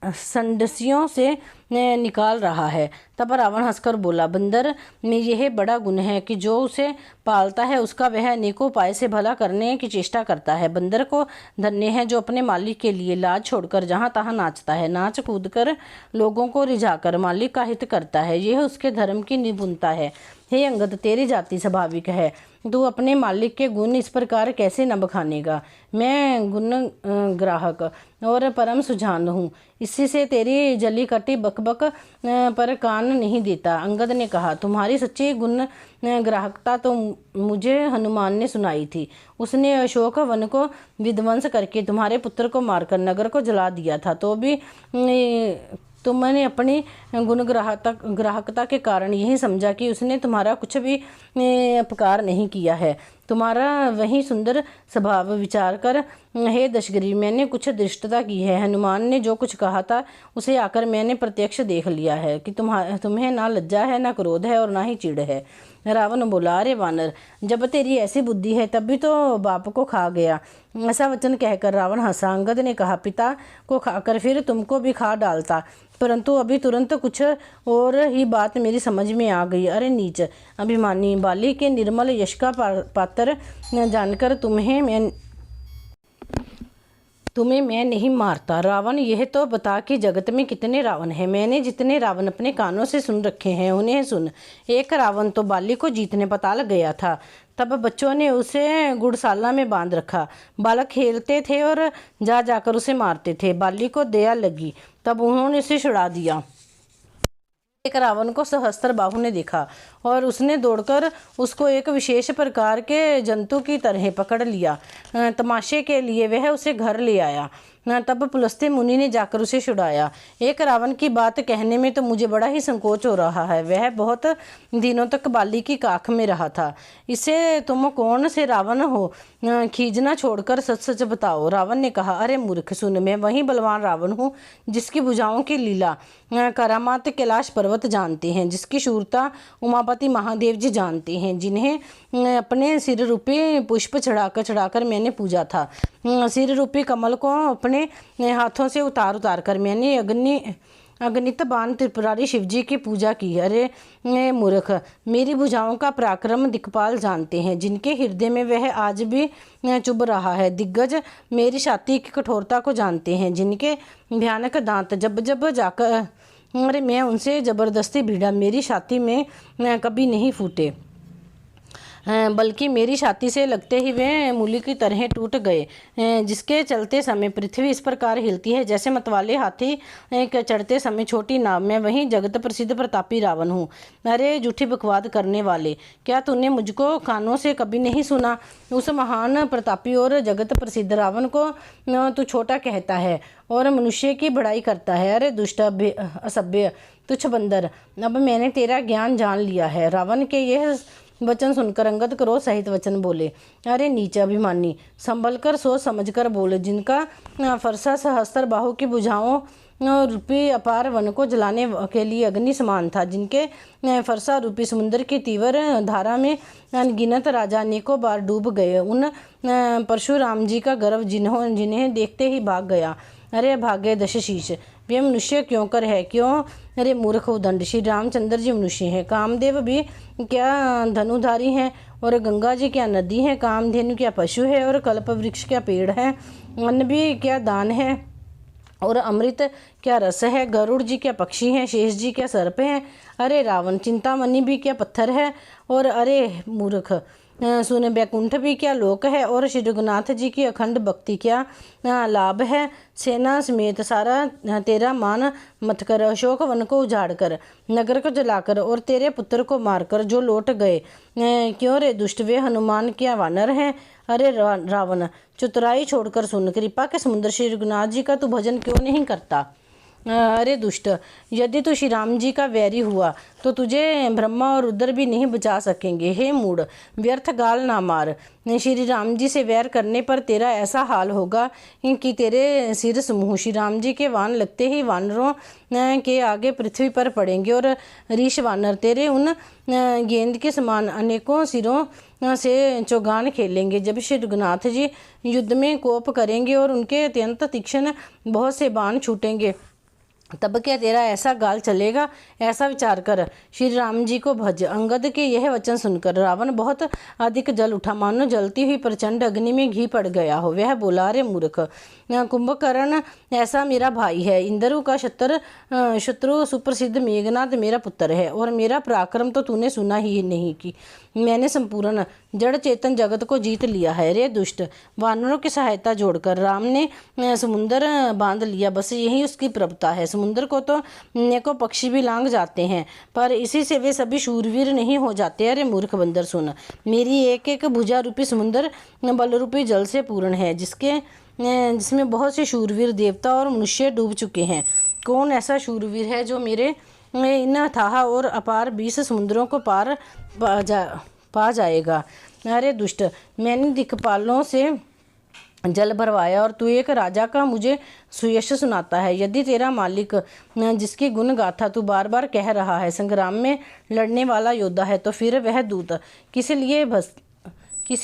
संडसियों से निकाल रहा है। तब रावण हंसकर बोला, बंदर में यह बड़ा गुण है कि जो उसे पालता है उसका वह अनेकों उपाय से भला करने की चेष्टा करता है। बंदर को धन्य है जो अपने मालिक के लिए लाज छोड़कर जहाँ तहाँ नाचता है, नाच कूद कर लोगों को रिझाकर मालिक का हित करता है। यह उसके धर्म की निपुणता है। हे अंगद, तेरी जाति स्वाभाविक है, तू अपने मालिक के गुण इस प्रकार कैसे न बखानेगा। मैं गुण ग्राहक और परम सुजान हूँ, इसी से तेरी जली कटी बकबक पर कान नहीं देता। अंगद ने कहा, तुम्हारी सच्ची गुण ग्राहकता तो मुझे हनुमान ने सुनाई थी। उसने अशोक वन को विध्वंस करके तुम्हारे पुत्र को मारकर नगर को जला दिया था, तो भी तुमने अपनी गुण ग्राहकता के कारण यही समझा कि उसने तुम्हारा कुछ भी अपकार नहीं किया है। तुम्हारा वही सुंदर स्वभाव विचार कर हे दशग्रीव, मैंने कुछ दृष्टता की है। हनुमान ने जो कुछ कहा था उसे आकर मैंने प्रत्यक्ष देख लिया है कि तुम्हें ना लज्जा है, ना क्रोध है और ना ही चिढ़ है। रावण बोला, अरे वानर, जब तेरी ऐसी बुद्धि है तब भी तो बाप को खा गया। ऐसा वचन कहकर रावण हंसा। अंगद ने कहा, पिता को खाकर फिर तुमको भी खा डालता, परंतु अभी तुरंत कुछ और ही बात मेरी समझ में आ गई। अरे नीच अभिमानी, बाली के निर्मल यश का पात्र जानकर तुम्हें मैं नहीं मारता। रावण, यह तो बता कि जगत में कितने रावण हैं। मैंने जितने रावण अपने कानों से सुन रखे हैं उन्हें सुन। एक रावण तो बाली को जीतने पाताल गया था। तब बच्चों ने उसे गुड़शाला में बांध रखा। बालक खेलते थे और जा जाकर उसे मारते थे। बाली को दया लगी, तब उन्होंने उसे छुड़ा दिया। एक रावण को सहस्त्र बाहु ने देखा और उसने दौड़कर उसको एक विशेष प्रकार के जंतु की तरह पकड़ लिया। तमाशे के लिए वह उसे घर ले आया। तब पुलस्त्य मुनि ने जाकर उसे छुड़ाया। एक रावण की बात कहने में तो मुझे बड़ा ही संकोच हो रहा है। वह बहुत दिनों तक बाली की काख में रहा था। इसे तुम कौन से रावण हो, खींचना छोड़कर सच सच बताओ। रावण ने कहा, अरे मूर्ख सुन, मैं वही बलवान रावण हूँ जिसकी भुजाओं की लीला करामात कैलाश पर्वत जानते हैं, जिसकी शूरता उमापति महादेव जी जानते हैं, जिन्हें अपने सिर रूपी पुष्प चढ़ाकर मैंने पूजा था। सिर रूपी कमल को अपने हाथों से उतार कर मैंने अग्नित बाण त्रिपुरारी शिवजी की पूजा की। अरे मूर्ख, मेरी भुजाओं का पराक्रम दिक्पाल जानते हैं, जिनके हृदय में वह आज भी चुभ रहा है। दिग्गज मेरी छाती की कठोरता को जानते हैं, जिनके भयानक दांत जब जब जाकर अरे मैं उनसे जबरदस्ती भिड़ा, मेरी छाती में कभी नहीं फूटे, बल्कि मेरी छाती से लगते ही वे मूली की तरह टूट गए, जिसके चलते समय पृथ्वी इस प्रकार हिलती है जैसे मतवाले हाथी के चढ़ते समय छोटी नाव। मैं वही जगत प्रसिद्ध प्रतापी रावण हूँ। अरे झूठी बकवाद करने वाले, क्या तूने मुझको कानों से कभी नहीं सुना? उस महान प्रतापी और जगत प्रसिद्ध रावण को तू छोटा कहता है और मनुष्य की बड़ाई करता है। अरे दुष्ट असभ्य तुच्छ बंदर, अब मैंने तेरा ज्ञान जान लिया है। रावण के यह वचन सुनकर अंगद क्रोध सहित वचन बोले, अरे नीच अभिमानी, संभल कर सोच समझ कर बोले। जिनका फरसा सहस्त्र बाहु की भुजाओं रूपी अपार वन को जलाने के लिए अग्नि समान था, जिनके फरसा रूपी समुद्र की तीव्र धारा में अनगिनत राजा अनेकों बार डूब गए, उन परशुराम जी का गर्व जिन्हें देखते ही भाग गया। अरे भाग्य दशशीष, वे मनुष्य क्यों कर है क्यों? अरे मूर्ख उदंड, श्री रामचंद्र जी मनुष्य हैं। कामदेव भी क्या धनुधारी हैं और गंगा जी क्या नदी है? कामधेनु क्या पशु है और कल्प वृक्ष क्या पेड़ है? अन्न भी क्या दान है और अमृत क्या रस है? गरुड़ जी क्या पक्षी हैं? शेष जी क्या सर्प हैं? अरे रावण, चिंतामणि भी क्या पत्थर है? और अरे मूर्ख सुन, बैकुंठ भी क्या लोक है और श्री रघुनाथ जी की अखंड भक्ति क्या लाभ है? सेना समेत सारा तेरा मान मत कर, अशोक वन को उजाड़ कर, नगर को जलाकर और तेरे पुत्र को मारकर जो लौट गए, क्यों रे दुष्ट, वे हनुमान क्या वानर हैं? अरे रावण, चतुराई छोड़कर सुन, कृपा के समुद्र श्री रघुनाथ जी का तू भजन क्यों नहीं करता? अरे दुष्ट, यदि तू श्री राम जी का वैरी हुआ तो तुझे ब्रह्मा और रुद्र भी नहीं बचा सकेंगे। हे मूढ़, व्यर्थ गाल ना मार। श्री राम जी से वैर करने पर तेरा ऐसा हाल होगा कि तेरे सिर समूह श्री राम जी के वान लगते ही वानरों के आगे पृथ्वी पर पड़ेंगे और ऋष वानर तेरे उन गेंद के समान अनेकों सिरों से चौगान खेलेंगे। जब श्री रघुनाथ जी युद्ध में कोप करेंगे और उनके अत्यंत तीक्ष्ण बहुत से बाण छूटेंगे तब क्या तेरा ऐसा गाल चलेगा? ऐसा विचार कर, श्री राम जी को भज। अंगद के यह वचन सुनकर रावण बहुत अधिक जल उठा, मानो जलती हुई प्रचंड अग्नि में घी पड़ गया हो। वह बोला, अरे मूर्ख, कुंभकर्ण ऐसा मेरा भाई है, इंद्र का शत्रु सुप्रसिद्ध मेघनाथ मेरा पुत्र है, और मेरा पराक्रम तो तूने सुना ही नहीं कि मैंने संपूर्ण जड़ चेतन जगत को जीत लिया है। रे दुष्ट, वानरों की सहायता जोड़कर राम ने समुंदर बांध लिया, बस यही उसकी प्रभुता है। समुद्र को तो नेको पक्षी भी लांघ जाते हैं, पर इसी से वे सभी शूरवीर नहीं हो जाते। अरे मूर्ख बंदर सुन, मेरी एक एक भुजा रूपी समुद्र बल रूपी जल से पूर्ण है, जिसमें बहुत से शूरवीर देवता और मनुष्य डूब चुके हैं। कौन ऐसा शूरवीर है जो मेरे इन अथाह और अपार 20 समुद्रों को पार पा जाएगा? अरे दुष्ट, मैंने दिक्पालों से जल भरवाया और तू एक राजा का मुझे सुयश सुनाता है। यदि तेरा मालिक, जिसकी गुण गाथा तू बार बार कह रहा है, संग्राम में लड़ने वाला योद्धा है, तो फिर वह दूत किस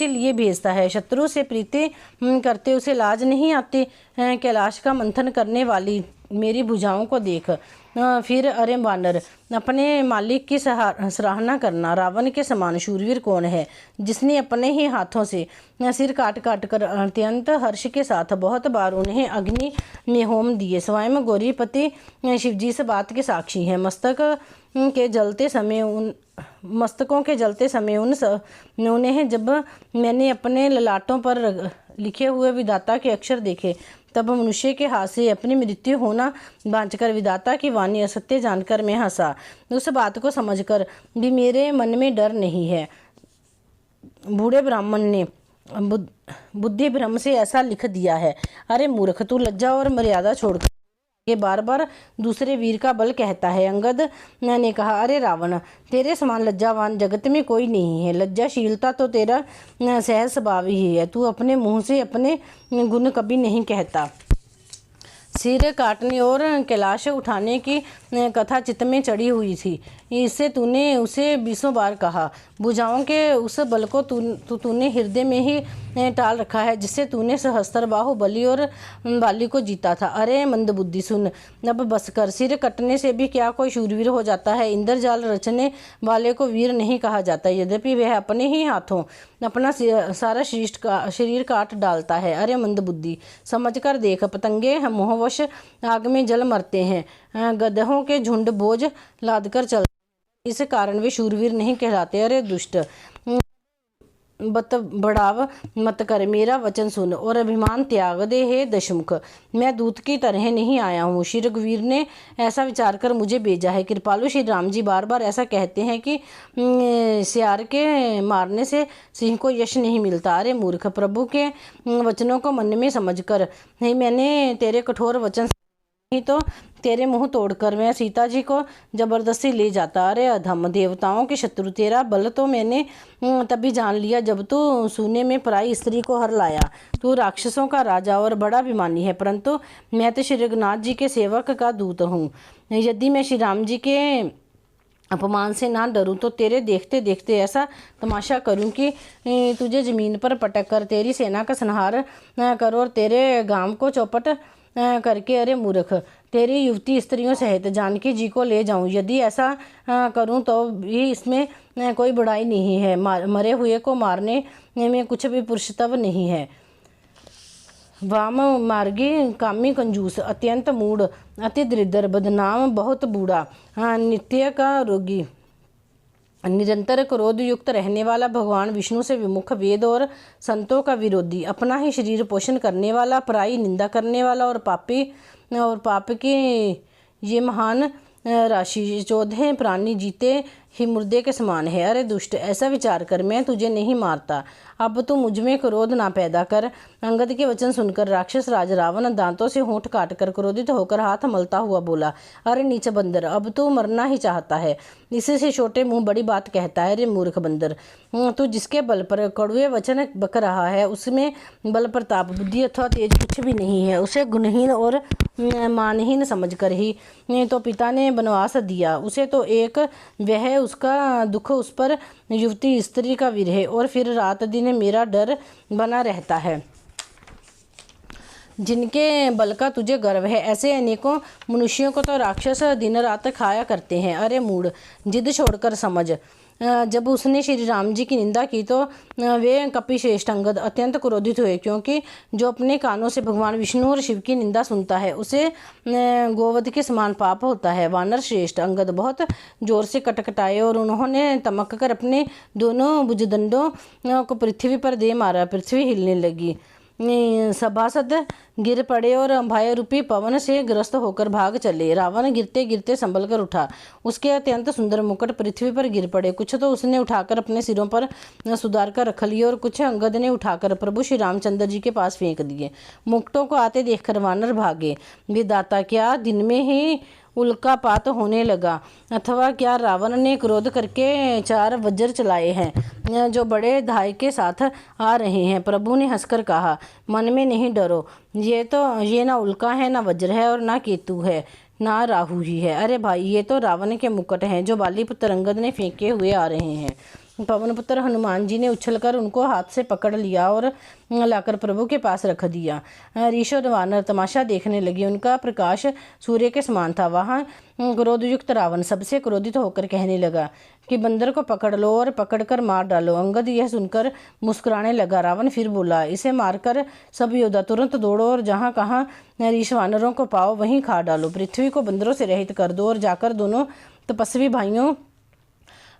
लिए भेजता है? शत्रु से प्रीति करते उसे लाज नहीं आती? कैलाश का मंथन करने वाली मेरी भुजाओं को देख। फिर अरे वानर, अपने मालिक की सराहना करना। रावण के समान शूरवीर कौन है, जिसने अपने ही हाथों से सिर काट काट कर अत्यंत हर्ष के साथ बहुत बार उन्हें अग्नि में होम दिए। स्वयं गौरीपति शिवजी इस बात के साक्षी हैं। मस्तकों के जलते समय उन्हें जब मैंने अपने ललाटों पर लिखे हुए विधाता के अक्षर देखे, तब मनुष्य के हाथ से अपनी मृत्यु होना बांचकर विधाता की वाणी असत्य जानकर मैं हंसा। उस बात को समझकर भी मेरे मन में डर नहीं है। बूढ़े ब्राह्मण ने बुद्धि भ्रम से ऐसा लिख दिया है। अरे मूर्ख, तू लज्जा और मर्यादा छोड़कर ये बार बार दूसरे वीर का बल कहता है। अंगद ने कहा, अरे रावण, तेरे समान लज्जावान जगत में कोई नहीं है। लज्जाशीलता तो तेरा सहज स्वभाव ही है। तू अपने मुंह से अपने गुण कभी नहीं कहता। सिर काटने और कैलाश उठाने की कथा चित्त में चढ़ी हुई थी, इससे तूने उसे 20 बार कहा। भुजाओं के उस बल को तूने हृदय में ही टाल रखा है, जिससे तूने सहस्त्रबाहु बलि और बाली को जीता था। अरे मंदबुद्धि सुन, अब बस कर। सिर कटने से भी क्या कोई शूरवीर हो जाता है? इंद्रजाल रचने वाले को वीर नहीं कहा जाता, यद्यपि वह अपने ही हाथों अपना सारा शरीर काट डालता है। अरे मंदबुद्धि, समझ कर देख, पतंगे मोहवश आग में जल मरते हैं, गधों के झुंड बोझ लाद कर चलते, इस कारण वे शूरवीर नहीं कहलाते। अरे दुष्ट, बढ़ाव मत कर, मेरा वचन सुन और अभिमान त्याग दे। हे दशमुख, मैं दूत की तरह नहीं आया हूँ। श्री रघुवीर ने ऐसा विचार कर मुझे भेजा है। कृपालु श्री राम जी बार बार ऐसा कहते हैं कि सियार के मारने से सिंह को यश नहीं मिलता। अरे मूर्ख, प्रभु के वचनों को मन में समझ कर नहीं मैंने तेरे कठोर वचन ही तो तेरे मुंह तोड़कर मैं सीता जी को जबरदस्ती ले जाता। अरे अधम, देवताओं के शत्रु, तेरा बल तो मैंने तभी जान लिया जब तू सूने में पराई स्त्री को हर लाया। तू राक्षसों का राजा और बड़ा अभिमानी है, परंतु मैं तो श्री रघुनाथ जी के सेवक का दूत हूँ। यदि मैं श्री राम जी के अपमान से ना डरूं तो तेरे देखते देखते ऐसा तमाशा करूं कि तुझे जमीन पर पटक कर तेरी सेना का संहार करो और तेरे गांव को चौपट करके, अरे मूर्ख, तेरी युवती स्त्रियों सहित जानकी जी को ले जाऊं। यदि ऐसा करूं तो भी इसमें कोई बुराई नहीं है। मरे हुए को मारने में कुछ भी पुरुषत्व नहीं है। वाम मार्गी, कामी, कंजूस, अत्यंत मूढ़, अति दरिद्र, बदनाम, बहुत बूढ़ा, नित्य का रोगी, निरंतर क्रोध युक्त रहने वाला, भगवान विष्णु से विमुख, वेद और संतों का विरोधी, अपना ही शरीर पोषण करने वाला, पराई निंदा करने वाला और पाप की ये महान राशि 14 प्राणी जीते ही मुर्दे के समान है। अरे दुष्ट, ऐसा विचार कर, मैं तुझे नहीं मारता। अब तू मुझ में क्रोध ना पैदा कर। अंगद के वचन सुनकर राक्षस राज रावण दांतों से होंठ काटकर क्रोधित होकर हाथ मलता हुआ बोला, अरे नीच बंदर, अब तू मरना ही चाहता है। इसी से छोटे मुंह बड़ी बात कहता है। अरे मूर्ख बंदर, तू जिसके बल पर कड़वे वचन बक रहा है, उसमें बल प्रताप, बुद्धि अथवा तेज कुछ भी नहीं है। उसे गुणहीन और मानहीन समझकर ही तो पिता ने वनवास दिया। उसे तो एक वह, उसका दुख उस पर युवती स्त्री का विरह, और फिर रात दिन मेरा डर बना रहता है। जिनके बल का तुझे गर्व है। ऐसे अनेकों मनुष्यों को तो राक्षस दिन रात खाया करते हैं। अरे मूढ़, जिद छोड़कर समझ। जब उसने श्री राम जी की निंदा की तो वे कपिश्रेष्ठ अंगद अत्यंत क्रोधित हुए, क्योंकि जो अपने कानों से भगवान विष्णु और शिव की निंदा सुनता है उसे गोवध के समान पाप होता है। वानर श्रेष्ठ अंगद बहुत जोर से कटकटाए और उन्होंने तमक कर अपने दोनों भुजदंडों को पृथ्वी पर दे मारा। पृथ्वी हिलने लगी, सभासद गिर पड़े और भय रूपी पवन से ग्रस्त होकर भाग चले। रावण गिरते गिरते संभल कर उठा, उसके अत्यंत सुंदर मुकुट पृथ्वी पर गिर पड़े। कुछ तो उसने उठाकर अपने सिरों पर सुधार कर रख लिए और कुछ अंगद ने उठाकर प्रभु श्री रामचंद्र जी के पास फेंक दिए। मुकुटों को आते देखकर वानर भागे। विधाता, क्या दिन में ही उल्कापात होने लगा, अथवा क्या रावण ने क्रोध करके 4 वज्र चलाए हैं जो बड़े धाय के साथ आ रहे हैं। प्रभु ने हंसकर कहा, मन में नहीं डरो, ये ना उल्का है, ना वज्र है और ना केतु है, ना राहु ही है। अरे भाई, ये तो रावण के मुकुट हैं जो बालीपुत्र अंगद ने फेंके हुए आ रहे हैं। पवनपुत्र हनुमान जी ने उछलकर उनको हाथ से पकड़ लिया और लाकर प्रभु के पास रख दिया। ऋष और वानर तमाशा देखने लगे। उनका प्रकाश सूर्य के समान था। वहाँ क्रोधयुक्त रावण सबसे क्रोधित होकर कहने लगा कि बंदर को पकड़ लो और पकड़कर मार डालो। अंगद यह सुनकर मुस्कुराने लगा। रावण फिर बोला, इसे मारकर सब योद्धा तुरंत दौड़ो और जहाँ कहाँ ऋष वानरों को पाओ वहीं खा डालो। पृथ्वी को बंदरों से रहित कर दो और जाकर दोनों तपस्वी भाइयों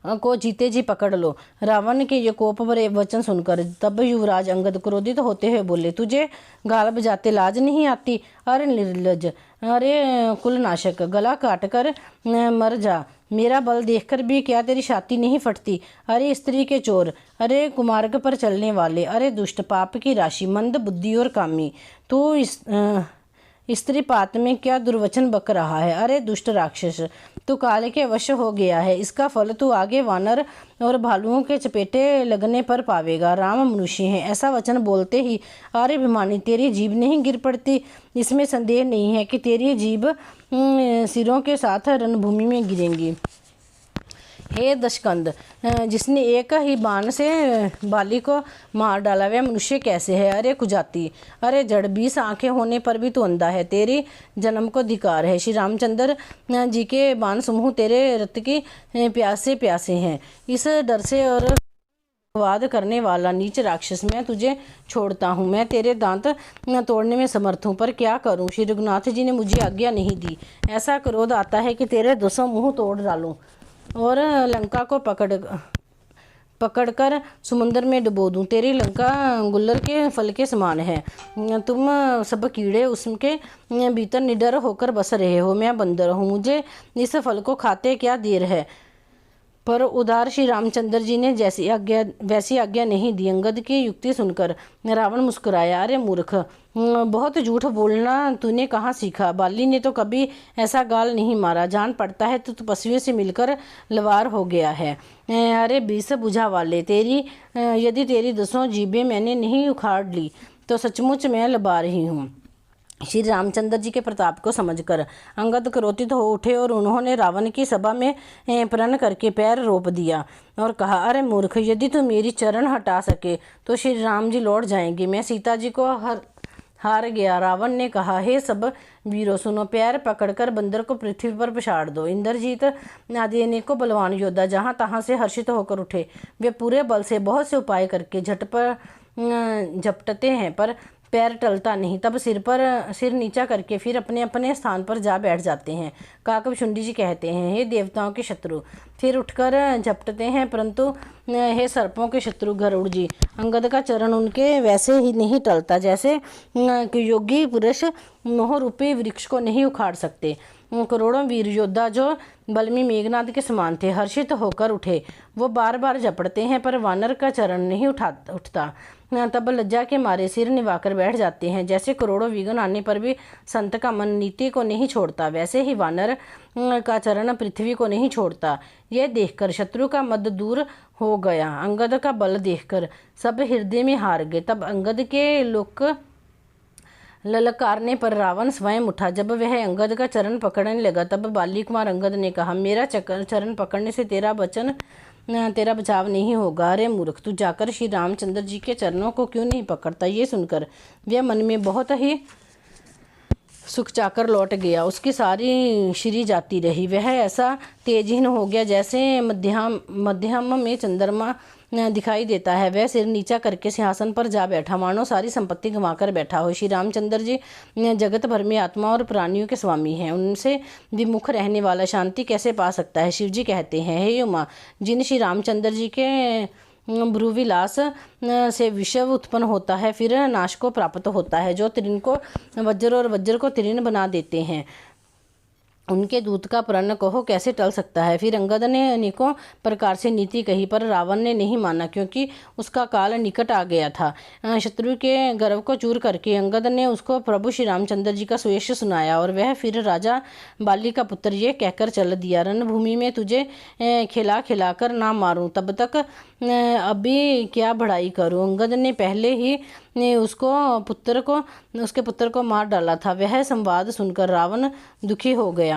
को जीते जी पकड़ लो। रावण के ये कोप भरे वचन सुनकर तब युवराज अंगद क्रोधित होते हुए बोले, तुझे गाल बजाते लाज नहीं आती? अरे निर्लज, अरे कुलनाशक, गला काट कर मर जा। मेरा बल देखकर भी क्या तेरी छाती नहीं फटती? अरे स्त्री के चोर, अरे कुमार्ग पर चलने वाले, अरे दुष्ट, पाप की राशि, मंद बुद्धि और कामी, तू स्त्री पात में क्या दुर्वचन बक रहा है? अरे दुष्ट राक्षस, तू काल के वश हो गया है। इसका फल तू आगे वानर और भालुओं के चपेटे लगने पर पावेगा। राम मनुष्य हैं, ऐसा वचन बोलते ही अरे अभिमानी, तेरी जीभ नहीं गिर पड़ती? इसमें संदेह नहीं है कि तेरी जीभ सिरों के साथ रणभूमि में गिरेंगी। हे दशकंद, जिसने एक ही बाण से बाली को मार डाला वह मनुष्य कैसे है? अरे कुजाती, अरे जड़, 20 आंखें होने पर भी तू अंधा है। तेरी जन्म को धिकार है। श्री रामचंद्र जी के बाण समूह तेरे रक्त की प्यास से प्यासे हैं। इस डर से और वाद करने वाला नीच राक्षस, मैं तुझे छोड़ता हूँ। मैं तेरे दांत तोड़ने में समर्थ हूँ, पर क्या करूँ? श्री रघुनाथ जी ने मुझे आज्ञा नहीं दी। ऐसा क्रोध आता है कि तेरे 200 मुँह तोड़ डालूं और लंका को पकड़कर समुद्र में डुबो दूं। तेरी लंका गुल्लर के फल के समान है। तुम सब कीड़े उसके भीतर निडर होकर बस रहे हो। मैं बंदर हूँ, मुझे इस फल को खाते क्या देर है? पर उदार श्री रामचंद्र जी ने वैसी आज्ञा नहीं दी। अंगद की युक्ति सुनकर रावण मुस्कुराया। अरे मूर्ख, बहुत झूठ बोलना तूने कहाँ सीखा? बाली ने तो कभी ऐसा गाल नहीं मारा। जान पड़ता है तो तपस्वियों से मिलकर लवार हो गया है। अरे 20 बुझा वाले, यदि तेरी 10 जीभें मैंने नहीं उखाड़ ली तो सचमुच मैं लबा रही हूँ। श्री रामचंद्र जी के प्रताप को समझकर अंगद क्रोधित हो उठे और उन्होंने रावण की सभा में प्रण करके पैर रोप दिया और कहा, अरे मूर्ख, यदि तू मेरी चरण हटा सके तो श्री राम जी लौट जाएंगे। मैं सीता जी को हार गया। रावण ने कहा, हे सब वीरों सुनो, पैर पकड़कर बंदर को पृथ्वी पर पछाड़ दो। इंद्रजीत आदि अनेकों बलवान योद्धा जहाँ तहाँ से हर्षित होकर उठे। वे पूरे बल से बहुत से उपाय करके झपटते हैं पर पैर टलता नहीं। तब सिर नीचा करके फिर अपने अपने स्थान पर जा बैठ जाते हैं। काकभशुंडी जी कहते हैं, हे देवताओं के शत्रु, फिर उठकर झपटते हैं, परंतु हे सर्पों के शत्रु गरुड़ जी, अंगद का चरण उनके वैसे ही नहीं टलता जैसे कि योगी पुरुष मोह रूपी वृक्ष को नहीं उखाड़ सकते। करोड़ों वीर योद्धा जो बल्मी मेघनाद के समान थे हर्षित होकर उठे। वो बार बार झपटते हैं पर वानर का चरण नहीं उठता। तब लज्जा के मारे सिर निभाकर बैठ जाते हैं। जैसे करोड़ों विघ्न आने पर भी संत का मन नीति को नहीं छोड़ता, वैसे ही वानर का चरण पृथ्वी को नहीं छोड़ता। यह देखकर शत्रु का मद दूर हो गया। अंगद का बल देखकर सब हृदय में हार गए। तब अंगद के लोक ललकारने पर रावण स्वयं उठा। जब वह अंगद का चरण पकड़ने लगा तब बाली कुमार अंगद ने कहा, मेरा चरण पकड़ने से तेरा बचाव नहीं होगा। अरे मूर्ख, तू जाकर श्री रामचंद्र जी के चरणों को क्यों नहीं पकड़ता? ये सुनकर वह मन में बहुत ही सुख चाकर लौट गया। उसकी सारी श्री जाती रही। वह ऐसा तेजहीन हो गया जैसे मध्यम में चंद्रमा दिखाई देता है। वह सिर नीचा करके सिंहासन पर जा बैठा, मानो सारी संपत्ति गंवाकर बैठा हो। श्री रामचंद्र जी जगत भर में आत्मा और प्राणियों के स्वामी हैं। उनसे विमुख रहने वाला शांति कैसे पा सकता है? शिव जी कहते हैं, हे उमा, जिन श्री रामचंद्र जी के भ्रूविलास से विषव उत्पन्न होता है, फिर नाश को प्राप्त होता है, जो तृण को वज्र और वज्र को तृण बना देते हैं, उनके दूत का प्रण कहो कैसे टल सकता है? फिर अंगद ने अनेकों प्रकार से नीति कही, पर रावण ने नहीं माना, क्योंकि उसका काल निकट आ गया था। शत्रु के गर्व को चूर करके अंगद ने उसको प्रभु श्री रामचंद्र जी का सुयश सुनाया, और वह फिर राजा बाली का पुत्र ये कहकर चल दिया, रणभूमि में तुझे खिला खिलाकर ना मारूं, तब तक अभी क्या बढ़ाई करूं। अंगद ने पहले ही उसके पुत्र को मार डाला था। वह संवाद सुनकर रावण दुखी हो गया।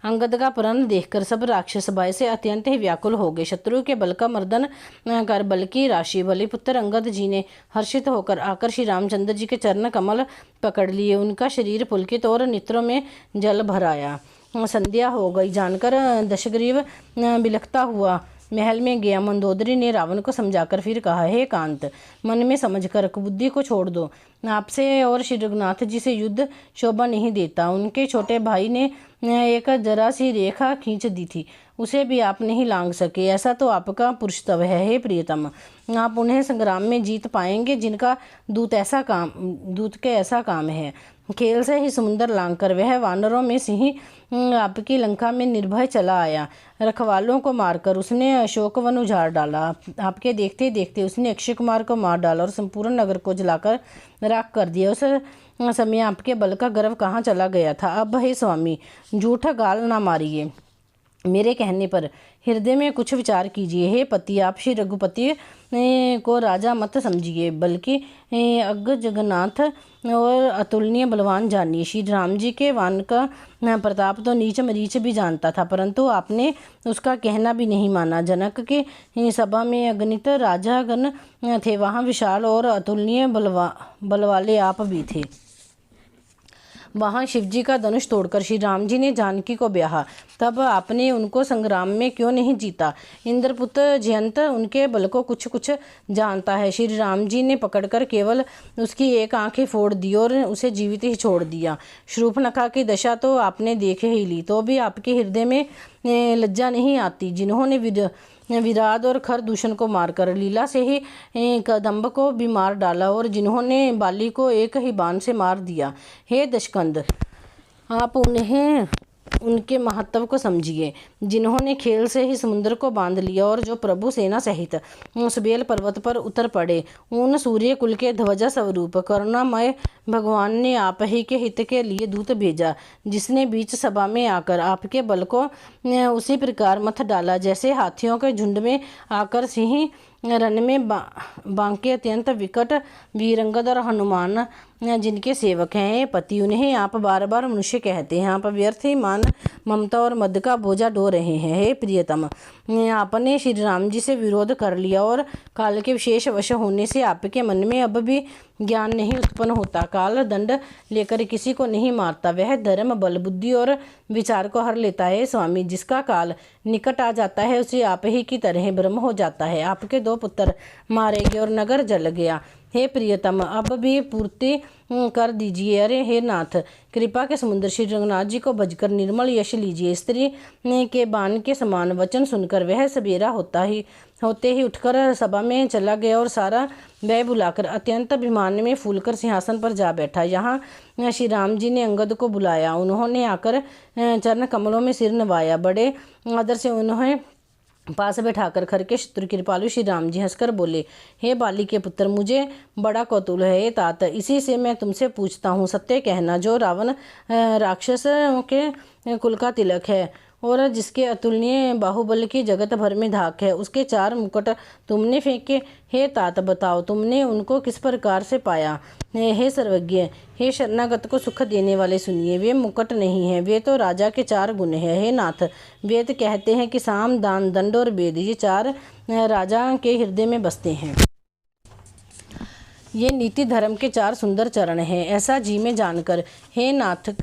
अंगद का प्रण देखकर सब राक्षस भय से अत्यंत ही व्याकुल हो गए। शत्रु के बल का मर्दन कर बल की राशि बलिपुत्र अंगद जी ने हर्षित होकर आकर श्री रामचंद्र जी के चरण कमल पकड़ लिए। उनका शरीर पुलकित और नेत्रों में जल भर आया। संध्या हो गई जानकर दशग्रीव बिलखता हुआ महल में गया। मंदोदरी ने रावण को समझाकर फिर कहा, हे कांत, मन में समझकर कुबुद्धि को छोड़ दो। आपसे और श्री रघुनाथ जी से युद्ध शोभा नहीं देता। उनके छोटे भाई ने एक जरा सी रेखा खींच दी थी, उसे भी आप नहीं लांघ सके। ऐसा तो आपका पुरुषत्व है। हे प्रियतम, आप उन्हें संग्राम में जीत पाएंगे जिनका दूत के ऐसा काम है। खेल से ही समुद्र लांघकर वह वानरों में सिंह आपकी लंका में निर्भय चला आया। रखवालों को मारकर उसने अशोक वन उजाड़ डाला। आपके देखते देखते उसने अक्षय कुमार को मार डाला और संपूर्ण नगर को जलाकर राख कर दिया। उस समय आपके बल का गर्व कहाँ चला गया था? अब हे स्वामी, झूठा गाल ना मारिए, मेरे कहने पर हृदय में कुछ विचार कीजिए। हे पति, आप श्री रघुपति को राजा मत समझिए, बल्कि अग्र जगन्नाथ और अतुलनीय बलवान जानिए। श्री राम जी के वान का प्रताप तो नीच मरीच भी जानता था, परंतु आपने उसका कहना भी नहीं माना। जनक के सभा में अगणित राजागण थे, वहाँ विशाल और अतुलनीय बल वाले आप भी थे। वहाँ शिवजी का धनुष तोड़कर श्री राम जी ने जानकी को ब्याहा, तब आपने उनको संग्राम में क्यों नहीं जीता? इंद्रपुत्र जयंत उनके बल को कुछ कुछ जानता है। श्री राम जी ने पकड़कर केवल उसकी एक आंखें फोड़ दी और उसे जीवित ही छोड़ दिया। शूर्पणखा की दशा तो आपने देख ही ली, तो भी आपके हृदय में लज्जा नहीं आती। जिन्होंने विराट और खरदूषण को मारकर लीला से ही कदम्ब को भी मार डाला, और जिन्होंने बाली को एक ही बाण से मार दिया। हे दशकंद, आप उनके महत्व को समझिए, जिन्होंने खेल से ही समुद्र को बांध लिया और जो प्रभु सेना सहित उस बेल पर्वत पर उतर पड़े। उन सूर्य कुल के ध्वजा स्वरूप करुणामय भगवान ने आप ही के हित के लिए दूत भेजा, जिसने बीच सभा में आकर आपके बल को उसी प्रकार मथ डाला जैसे हाथियों के झुंड में आकर सिंह रण में बांके अत्यंत विकट वीरंगद और हनुमान जिनके सेवक हैं। पति, उन्हें आप बार बार मनुष्य कहते हैं। आप व्यर्थ ही मान, ममता और मद का बोझा ढो रहे हैं। हे प्रियतम, आपने श्री राम जी से विरोध कर लिया और काल के विशेष वश होने से आपके मन में अब भी ज्ञान नहीं उत्पन्न होता। काल दंड लेकर किसी को नहीं मारता, वह धर्म, बल, बुद्धि और विचार को हर लेता है। स्वामी, जिसका काल निकट आ जाता है उसे आप ही की तरह ब्रह्म हो जाता है। आपके 2 पुत्र मारे गए और नगर जल गया। हे प्रियतम, अब भी पूर्ति कर दीजिए। अरे हे नाथ, कृपा के समुद्र श्री रघुनाथ जी को भजकर निर्मल यश लीजिए। स्त्री के बाण के समान वचन सुनकर वह सबेरा होते ही उठकर सभा में चला गया और सारा व्यय भुलाकर अत्यंत अभिमान में फूलकर सिंहासन पर जा बैठा। यहाँ श्री राम जी ने अंगद को बुलाया। उन्होंने आकर चरण कमलों में सिर नवाया। बड़े आदर से उन्हें पास बैठाकर खर के शत्रु कृपालु श्री राम जी हंसकर बोले, हे बाली के पुत्र, मुझे बड़ा कौतूहल है तात, इसी से मैं तुमसे पूछता हूँ। सत्य कहना, जो रावण राक्षसों के कुल का तिलक है और जिसके अतुलनीय बाहुबल की जगत भर में धाक है, उसके 4 मुकुट तुमने फेंके। हे तात, बताओ तुमने उनको किस प्रकार से पाया? हे सर्वज्ञ, हे शरणागत को सुख देने वाले, सुनिए, वे मुकुट नहीं है, वे तो राजा के 4 गुण है। हे नाथ, वेद कहते हैं कि साम, दान, दंड और वेद, ये 4 राजा के हृदय में बसते हैं। ये नीति धर्म के 4 सुंदर चरण हैं। ऐसा जी में जानकर हे नाथ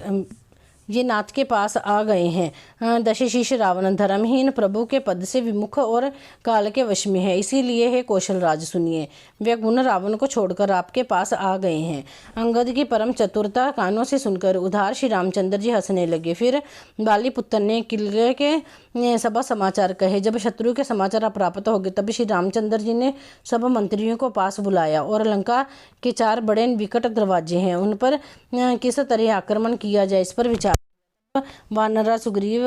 ये नाथ के पास आ गए हैं। दशशीष रावण धर्महीन प्रभु के पद से विमुख और काल के वश में है, इसीलिए हे कौशल राज सुनिए, वे गुण रावण को छोड़कर आपके पास आ गए हैं। अंगद की परम चतुरता कानों से सुनकर उधार श्री रामचंद्र जी हंसने लगे। फिर बाली पुत्र ने किले के सब समाचार कहे। जब शत्रु के समाचार प्राप्त हो गए तब श्री रामचंद्र जी ने सब मंत्रियों को पास बुलाया और लंका के 4 बड़े विकट दरवाजे हैं, उन पर किस तरह आक्रमण किया जाए इस पर विचार। वानरा सुग्रीव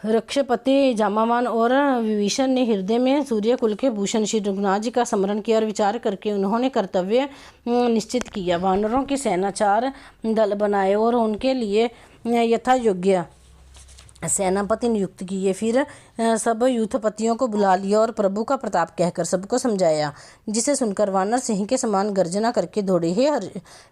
रक्षपति जामावान और विभीषण ने हृदय में सूर्य कुल के भूषण श्री रघुनाथ जी का स्मरण किया और विचार करके उन्होंने कर्तव्य निश्चित किया। वानरों की सेना 4 दल बनाए और उनके लिए यथा योग्य सेनापति नियुक्त किए। फिर सब युद्धपतियों को बुला लिया और प्रभु का प्रताप कहकर सबको समझाया, जिसे सुनकर वानर सिंह के समान गर्जना करके दौड़े।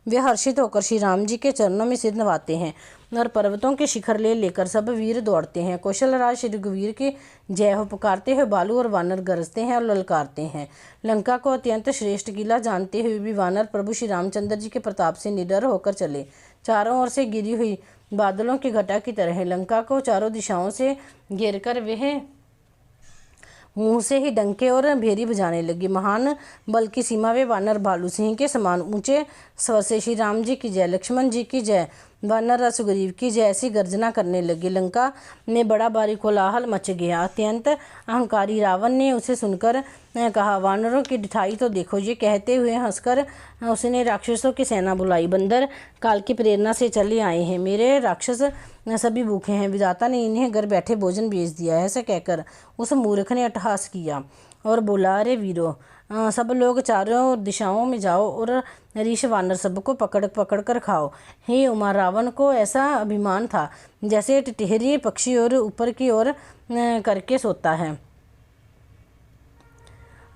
वे हर्षित होकर श्री राम जी के चरणों में सिर नवाते हैं और पर्वतों के शिखर ले लेकर सब वीर दौड़ते हैं। कौशल राज श्री रघुवीर की जय हो पुकारते हुए बालू और वानर गरजते हैं और ललकारते हैं। लंका को अत्यंत श्रेष्ठ किला जानते हुए भी वानर प्रभु श्री रामचंद्र जी के प्रताप से निडर होकर चले। चारों ओर से गिरी हुई बादलों की घटा की तरह लंका को चारों दिशाओं से घेरकर वह मुंह से ही डंके और भेरी बजाने लगी। महान बल की सीमा वे वानर भालू सिंह के समान ऊंचे स्वर से श्री राम जी की जय, लक्ष्मण जी की जय, वानर सुग्रीव की जय ऐसी गर्जना करने लगे। लंका में बड़ा भारी कोलाहल मच गया। अत्यंत अहंकारी रावण ने उसे सुनकर कहा, वानरों की ढिठाई तो देखो। ये कहते हुए हंसकर उसने राक्षसों की सेना बुलाई। बंदर काल की प्रेरणा से चले आए हैं, मेरे राक्षस सभी भूखे हैं, विधाता ने इन्हें घर बैठे भोजन भेज दिया है। ऐसा कहकर उस मूर्ख ने अट्टहास किया और बोला, अरे वीरों, सब लोग चारों दिशाओं में जाओ और ऋष वानर सबको पकड़ पकड़ कर खाओ। हे उमा, रावण को ऐसा अभिमान था जैसे टिटहरी पक्षी और ऊपर की ओर करके सोता है।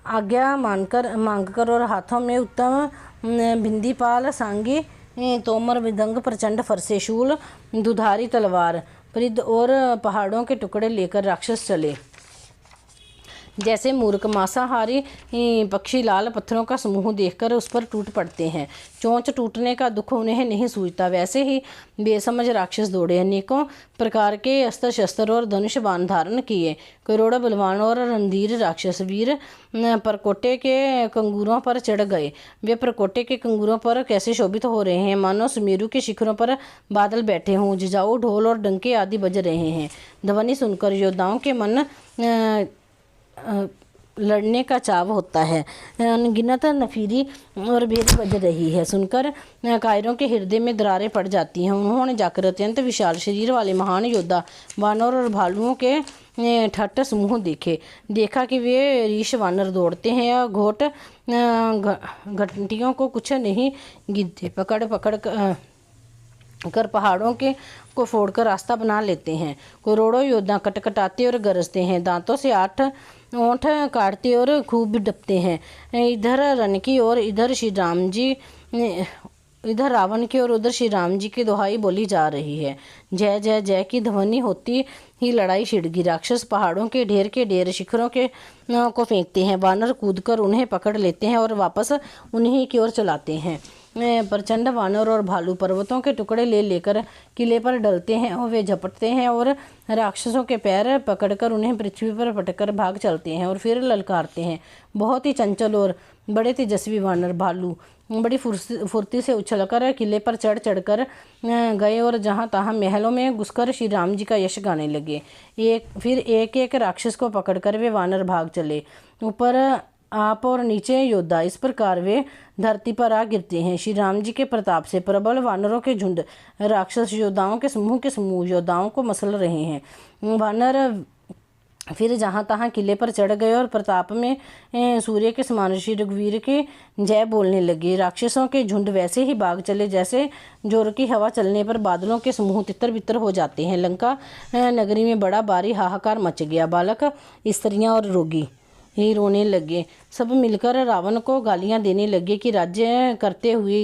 आज्ञा मांगकर और हाथों में उत्तम भिंदीपाल, सांगी, तोमर, मृदंग, प्रचंड फरसे, शूल, दुधारी तलवार, परिध और पहाड़ों के टुकड़े लेकर राक्षस चले। जैसे मूर्ख मांसाहारी पक्षी लाल पत्थरों का समूह देखकर उस पर टूट पड़ते हैं, चोंच टूटने का दुख उन्हें नहीं सूझता, वैसे ही बेसमझ राक्षस दौड़े। अनेकों प्रकार के अस्त्र शस्त्र और धनुष बाण धारण किए करोड़ों बलवान और रणधीर राक्षस वीर परकोटे के कंगूरों पर चढ़ गए। वे परकोटे के कंगूरों पर कैसे शोभित हो रहे हैं, मानो सुमेरु के शिखरों पर बादल बैठे हों। जुझाऊ ढोल और डंके आदि बज रहे हैं। ध्वनि सुनकर योद्धाओं के मन लड़ने का चाव होता है। अनगिनत नफीरी और भेरी बज रही है, सुनकर कायरों के हृदय में दरारें पड़ जाती हैं। उन्होंने जाकर अत्यंत विशाल शरीर वाले महान योद्धा वानर और भालुओं के ठट्ट समूह देखा कि वे ऋष वानर दौड़ते हैं और घोट घंटियों को कुछ नहीं गिनते, पकड़ पकड़ कर पहाड़ों को फोड़कर रास्ता बना लेते हैं। करोड़ों योद्धा कटकटाते और गरजते हैं, दांतों से 8 ओंठ काटते और खूब डपते हैं। इधर रण की और इधर श्री राम जी, इधर रावण की और उधर श्री राम जी की दुहाई बोली जा रही है। जय जय जय की ध्वनि होती ही लड़ाई छिड़ गई। राक्षस पहाड़ों के ढेर शिखरों के को फेंकते हैं। वानर कूदकर उन्हें पकड़ लेते हैं और वापस उन्हीं की ओर चलाते हैं। प्रचंड वानर और भालू पर्वतों के टुकड़े ले लेकर किले पर डलते हैं और वे झपटते हैं और राक्षसों के पैर पकड़कर उन्हें पृथ्वी पर पटकर भाग चलते हैं और फिर ललकारते हैं। बहुत ही चंचल और बड़े तेजस्वी वानर भालू बड़ी फुर्ती से उछलकर किले पर चढ़ चढ़कर गए और जहाँ तहाँ महलों में घुसकर श्री राम जी का यश गाने लगे। फिर एक एक राक्षस को पकड़कर वे वानर भाग चले। ऊपर आप और नीचे योद्धा, इस प्रकार वे धरती पर आ गिरते हैं। श्री राम जी के प्रताप से प्रबल वानरों के झुंड राक्षस योद्धाओं के समूह योद्धाओं को मसल रहे हैं। वानर फिर जहाँ तहाँ किले पर चढ़ गए और प्रताप में सूर्य के समान श्री रघुवीर की जय बोलने लगे। राक्षसों के झुंड वैसे ही भाग चले जैसे जोर की हवा चलने पर बादलों के समूह तितर बितर हो जाते हैं। लंका नगरी में बड़ा भारी हाहाकार मच गया। बालक, स्त्रियां और रोगी ही रोने लगे। सब मिलकर रावण को गालियां देने लगे कि राज्य करते हुए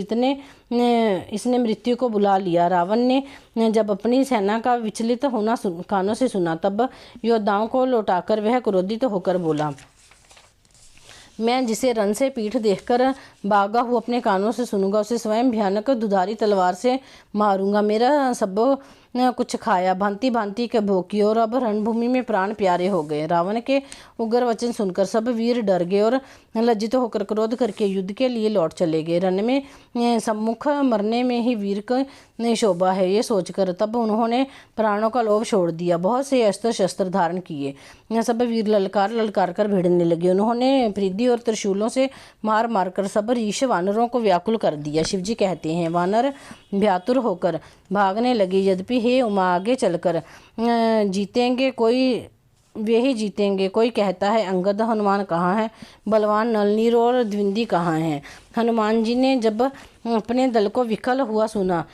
इसने मृत्यु को बुला लिया। रावण ने जब अपनी सेना का विचलित होना कानों से सुना तब योद्धाओं को लौटाकर वह क्रोधित होकर बोला, मैं जिसे रन से पीठ देखकर भागा हूँ अपने कानों से सुनूंगा, उसे स्वयं भयानक दुधारी तलवार से मारूंगा। मेरा सब कुछ खाया भांति भांति के भोगी और अब रणभूमि में प्राण प्यारे हो गए। रावण के उग्र वचन सुनकर सब वीर डर गए और लज्जित होकर क्रोध करके युद्ध के लिए लौट चले गए। रण में सम्मुख मरने में ही वीर की शोभा है, ये सोचकर तब उन्होंने प्राणों का लोभ छोड़ दिया। बहुत से अस्त्र शस्त्र धारण किए। सब वीर ललकार ललकार कर भिड़ने लगे। उन्होंने परिधि और त्रिशूलों से मार मार कर सब रीछ वानरों को व्याकुल कर दिया। शिवजी कहते हैं, वानर व्यातुर होकर भागने लगे। यद्यपि हे उमा, आगे चलकर जीतेंगे वे ही जीतेंगे। कोई कहता है अंगद हनुमान कहाँ है, बलवान नलनीर और द्विंदी कहाँ हैं। हनुमान जी ने जब अपने दल को विकल हुआ सुना,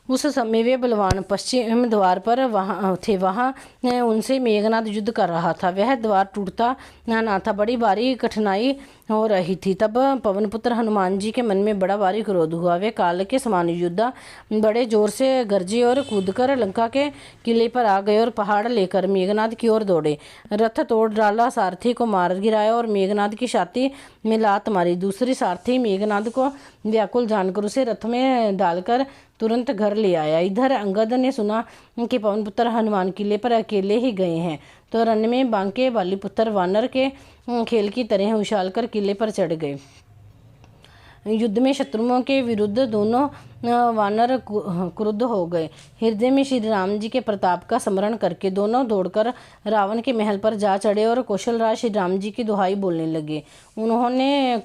उस समय वे बलवान पश्चिम द्वार पर वहाँ उनसे मेघनाद युद्ध कर रहा था। वह द्वार टूटता ना था, बड़ी भारी कठिनाई हो रही थी। तब पवनपुत्र हनुमान जी के मन में बड़ा भारी क्रोध हुआ। वे काल के समान योद्धा बड़े जोर से गरजे और कूदकर लंका के किले पर आ गए और पहाड़ लेकर मेघनाद की ओर दौड़े। रथ तोड़ डाला, सारथी को मार गिराया और मेघनाद की छाती में लात मारी। दूसरी सारथी मेघनाद को व्याकुल जानकर उसे रथ में डालकर तुरंत घर ले आया। इधर अंगद ने सुना कि पवनपुत्र हनुमान किले पर अकेले ही गए हैं, तो रण में बांके वाली पुत्र वानर के खेल की तरह उछालकर किले पर चढ़ गए। युद्ध में शत्रुओं के विरुद्ध दोनों वानर क्रुद्ध हो गए। हृदय में श्री राम जी के प्रताप का स्मरण करके दोनों दौड़कर रावण के महल पर जा चढ़े और कौशलराज श्री राम जी की दुहाई बोलने लगे। उन्होंने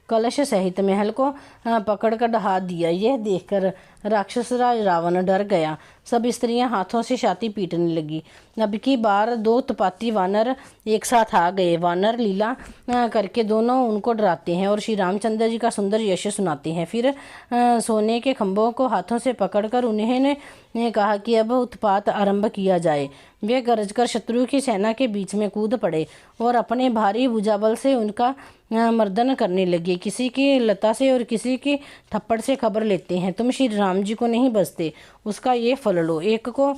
कलश सहित महल को पकड़कर ढहा दिया। यह देखकर राक्षस राज रावण डर गया। सब स्त्रियां हाथों से छाती पीटने लगी। अब की बार दो तपाती वानर एक साथ आ गए। वानर लीला करके दोनों उनको डराते हैं और श्री रामचंद्र जी का सुंदर यश सुनाते हैं। फिर सोने के खंभों को हाथों से पकड़कर उन्होंने कहा कि अब उत्पात आरंभ किया जाए। वे गरजकर शत्रु की सेना के बीच में कूद पड़े और अपने भारी भुजाबल से उनका मर्दन करने लगे। किसी की लता से और किसी की थप्पड़ से खबर लेते हैं। तुम श्री राम जी को नहीं बचते, उसका ये फल लो। एक को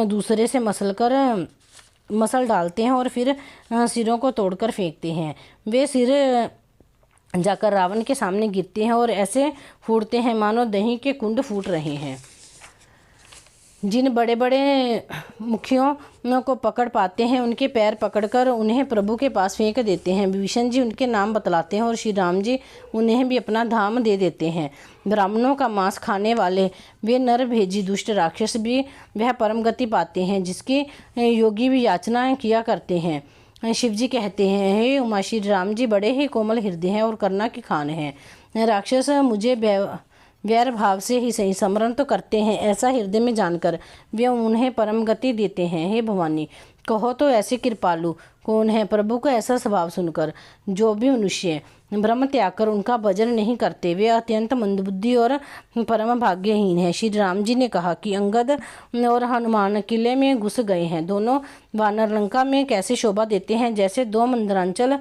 दूसरे से मसल डालते हैं और फिर सिरों को तोड़कर फेंकते हैं। वे सिर जाकर रावण के सामने गिरते हैं और ऐसे फूटते हैं मानो दही के कुंड फूट रहे हैं। जिन बड़े बड़े मुखियों को पकड़ पाते हैं, उनके पैर पकड़कर उन्हें प्रभु के पास फेंक देते हैं। विभीषण जी उनके नाम बतलाते हैं और श्री राम जी उन्हें भी अपना धाम दे देते हैं। ब्राह्मणों का मांस खाने वाले वे नर भेजी दुष्ट राक्षस भी वह परम गति पाते हैं, जिसकी योगी भी याचना किया करते हैं। शिव जी कहते हैं, हे उमा, श्री राम जी बड़े ही कोमल हृदय हैं और करुणा की खान हैं। राक्षस मुझे वैर भाव से ही सही स्मरण तो करते हैं, ऐसा हृदय में जानकर वे उन्हें परम गति देते हैं। हे भवानी, कहो तो ऐसे कृपालु कौन है? प्रभु का ऐसा स्वभाव सुनकर जो भी मनुष्य ब्रह्म त्याग कर उनका भजन नहीं करते, वे अत्यंत मंदबुद्धि और परम भाग्यहीन है। श्री राम जी ने कहा कि अंगद और हनुमान किले में घुस गए हैं। दोनों वानर लंका में कैसे शोभा देते हैं, जैसे दो मंदरांचल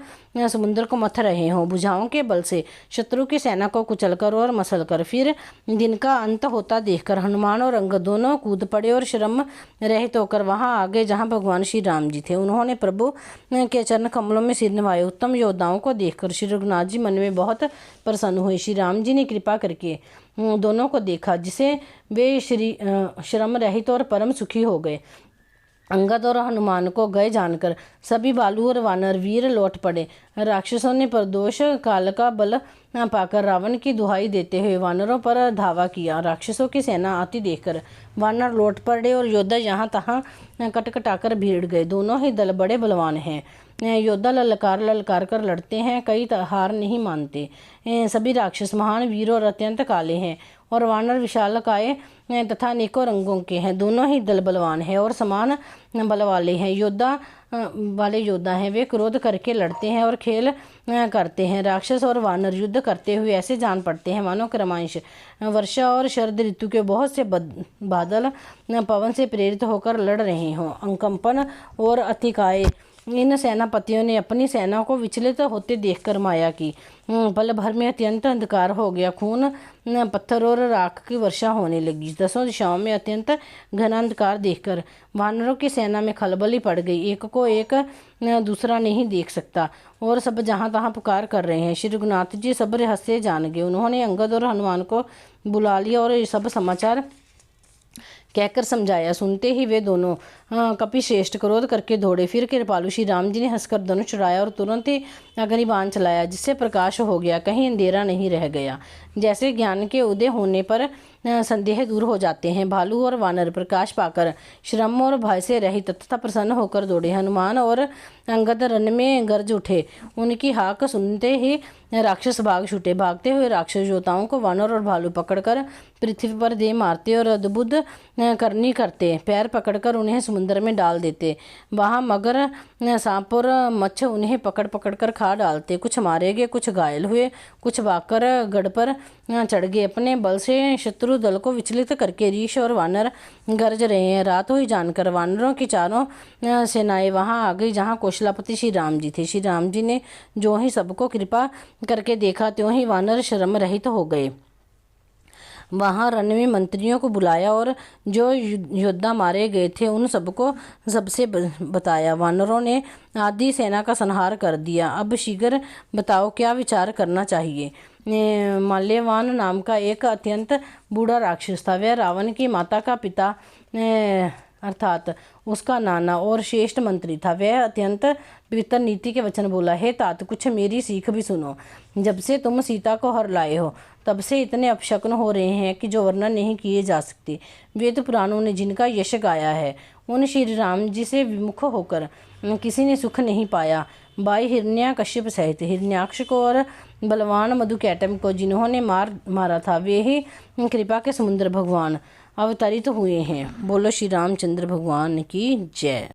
समुद्र को मथ रहे हों। भुजाओं के बल से शत्रु की सेना को कुचलकर और मसलकर फिर दिन का अंत होता देखकर हनुमान और अंगद दोनों कूद पड़े और श्रम रहित होकर वहां आ गए जहां भगवान श्री राम जी थे। उन्होंने प्रभु के चरण कमलों में सिर नवाए। उत्तम योद्धाओं को देखकर श्री रघुनाथ जी मन में बहुत प्रसन्न हुए। श्री राम जी ने कृपा करके दोनों को देखा, जिसे वे श्रम रहित और परम सुखी हो गए। अंगद और हनुमान को गए जानकर सभी भालू और वानर वीर लौट पड़े। राक्षसों ने प्रदोष काल का बल पाकर रावण की दुहाई देते हुए वानरों पर धावा किया। राक्षसों की सेना आती देखकर वानर लौट पड़े और योद्धा यहाँ तहाँ कटकटाकर भीड़ गए। दोनों ही दल बड़े बलवान हैं। योद्धा ललकार ललकार कर लड़ते हैं, कई हार नहीं मानते। सभी राक्षस महान वीर और अत्यंत काले हैं और वानर विशालकाय तथा अनेकों रंगों के हैं। दोनों ही दल बलवान हैं और समान बल वाले हैं। योद्धा हैं, वे क्रोध करके लड़ते हैं और खेल करते हैं। राक्षस और वानर युद्ध करते हुए ऐसे जान पड़ते हैं मानो क्रमश वर्षा और शरद ऋतु के बहुत से बादल पवन से प्रेरित होकर लड़ रहे हों। अंकंपन और अतिकाय इन सेनापतियों ने अपनी सेना को विचलित होते देखकर माया की। पल भर में अत्यंत अंधकार हो गया। खून, पत्थर और राख की वर्षा होने लगी। 10 दिशाओं में अत्यंत घना अंधकार देखकर वानरों की सेना में खलबली पड़ गई। एक को एक दूसरा नहीं देख सकता और सब जहां तहां पुकार कर रहे हैं। श्री रघुनाथ जी सब रहस्य जान गए। उन्होंने अंगद और हनुमान को बुला लिया और ये सब समाचार कहकर समझाया। सुनते ही वे दोनों कपिश्रेष्ठ क्रोध करके दौड़े। फिर कृपालु श्री राम जी ने हंसकर धनुष चुराया और तुरंत ही अग्निबाण चलाया, जिससे प्रकाश हो गया, कहीं अंधेरा नहीं रह गया। जैसे ज्ञान के उदय होने पर संदेह दूर हो जाते हैं, भालू और वानर प्रकाश पाकर श्रम और भय से रहित तथा प्रसन्न होकर दौड़े। हनुमान और अंगद रन में गरज उठे। उनकी हाक सुनते ही राक्षस भाग छूटे। भागते हुए राक्षस योद्धाओं को वानर और भालू पकड़कर पृथ्वी पर दे मारते और अद्भुत करनी करते। पैर पकड़कर उन्हें समुद्र में डाल देते। वहाँ मगर, सांप और मच्छ उन्हें पकड़ पकड़ कर खा डालते। कुछ मारे गए, कुछ घायल हुए, कुछ भागकर गढ़ पर चढ़ गए। अपने बल से शत्रु दल को विचलित करके ऋष और वानर गरज रहे हैं। रात हुई जानकर वानरों की चारों सेनाएं वहां आ गई जहां कौशलापति श्री राम जी थे। श्री राम जी ने जो ही सबको कृपा करके देखा, त्यों ही वानर श्रम रहित हो गए। वहां रण में मंत्रियों को बुलाया और जो योद्धा मारे गए थे उन सबको सबसे बताया। वानरों ने आधी सेना का संहार कर दिया। अब शीघ्र बताओ क्या विचार करना चाहिए। माल्यवान नाम का एक अत्यंत बूढ़ा राक्षस था। वह रावण की माता का पिता अर्थात उसका नाना और श्रेष्ठ मंत्री था। वह अत्यंत पवित्र नीति के वचन बोला, हे तात, कुछ मेरी सीख भी सुनो। जब से तुम सीता को हर लाए हो तब से इतने अपशकुन हो रहे हैं कि जो वर्णन नहीं किए जा सकते। वेद पुराणों ने जिनका यश गाया है, उन श्री राम जी से विमुख होकर किसी ने सुख नहीं पाया। भाई हिरण्यकश्यप सहित हिरण्याक्ष को और बलवान मधुकैटम को जिन्होंने मारा था, वे ही कृपा के समुद्र भगवान अवतरित हुए हैं। बोलो श्री रामचंद्र भगवान की जय।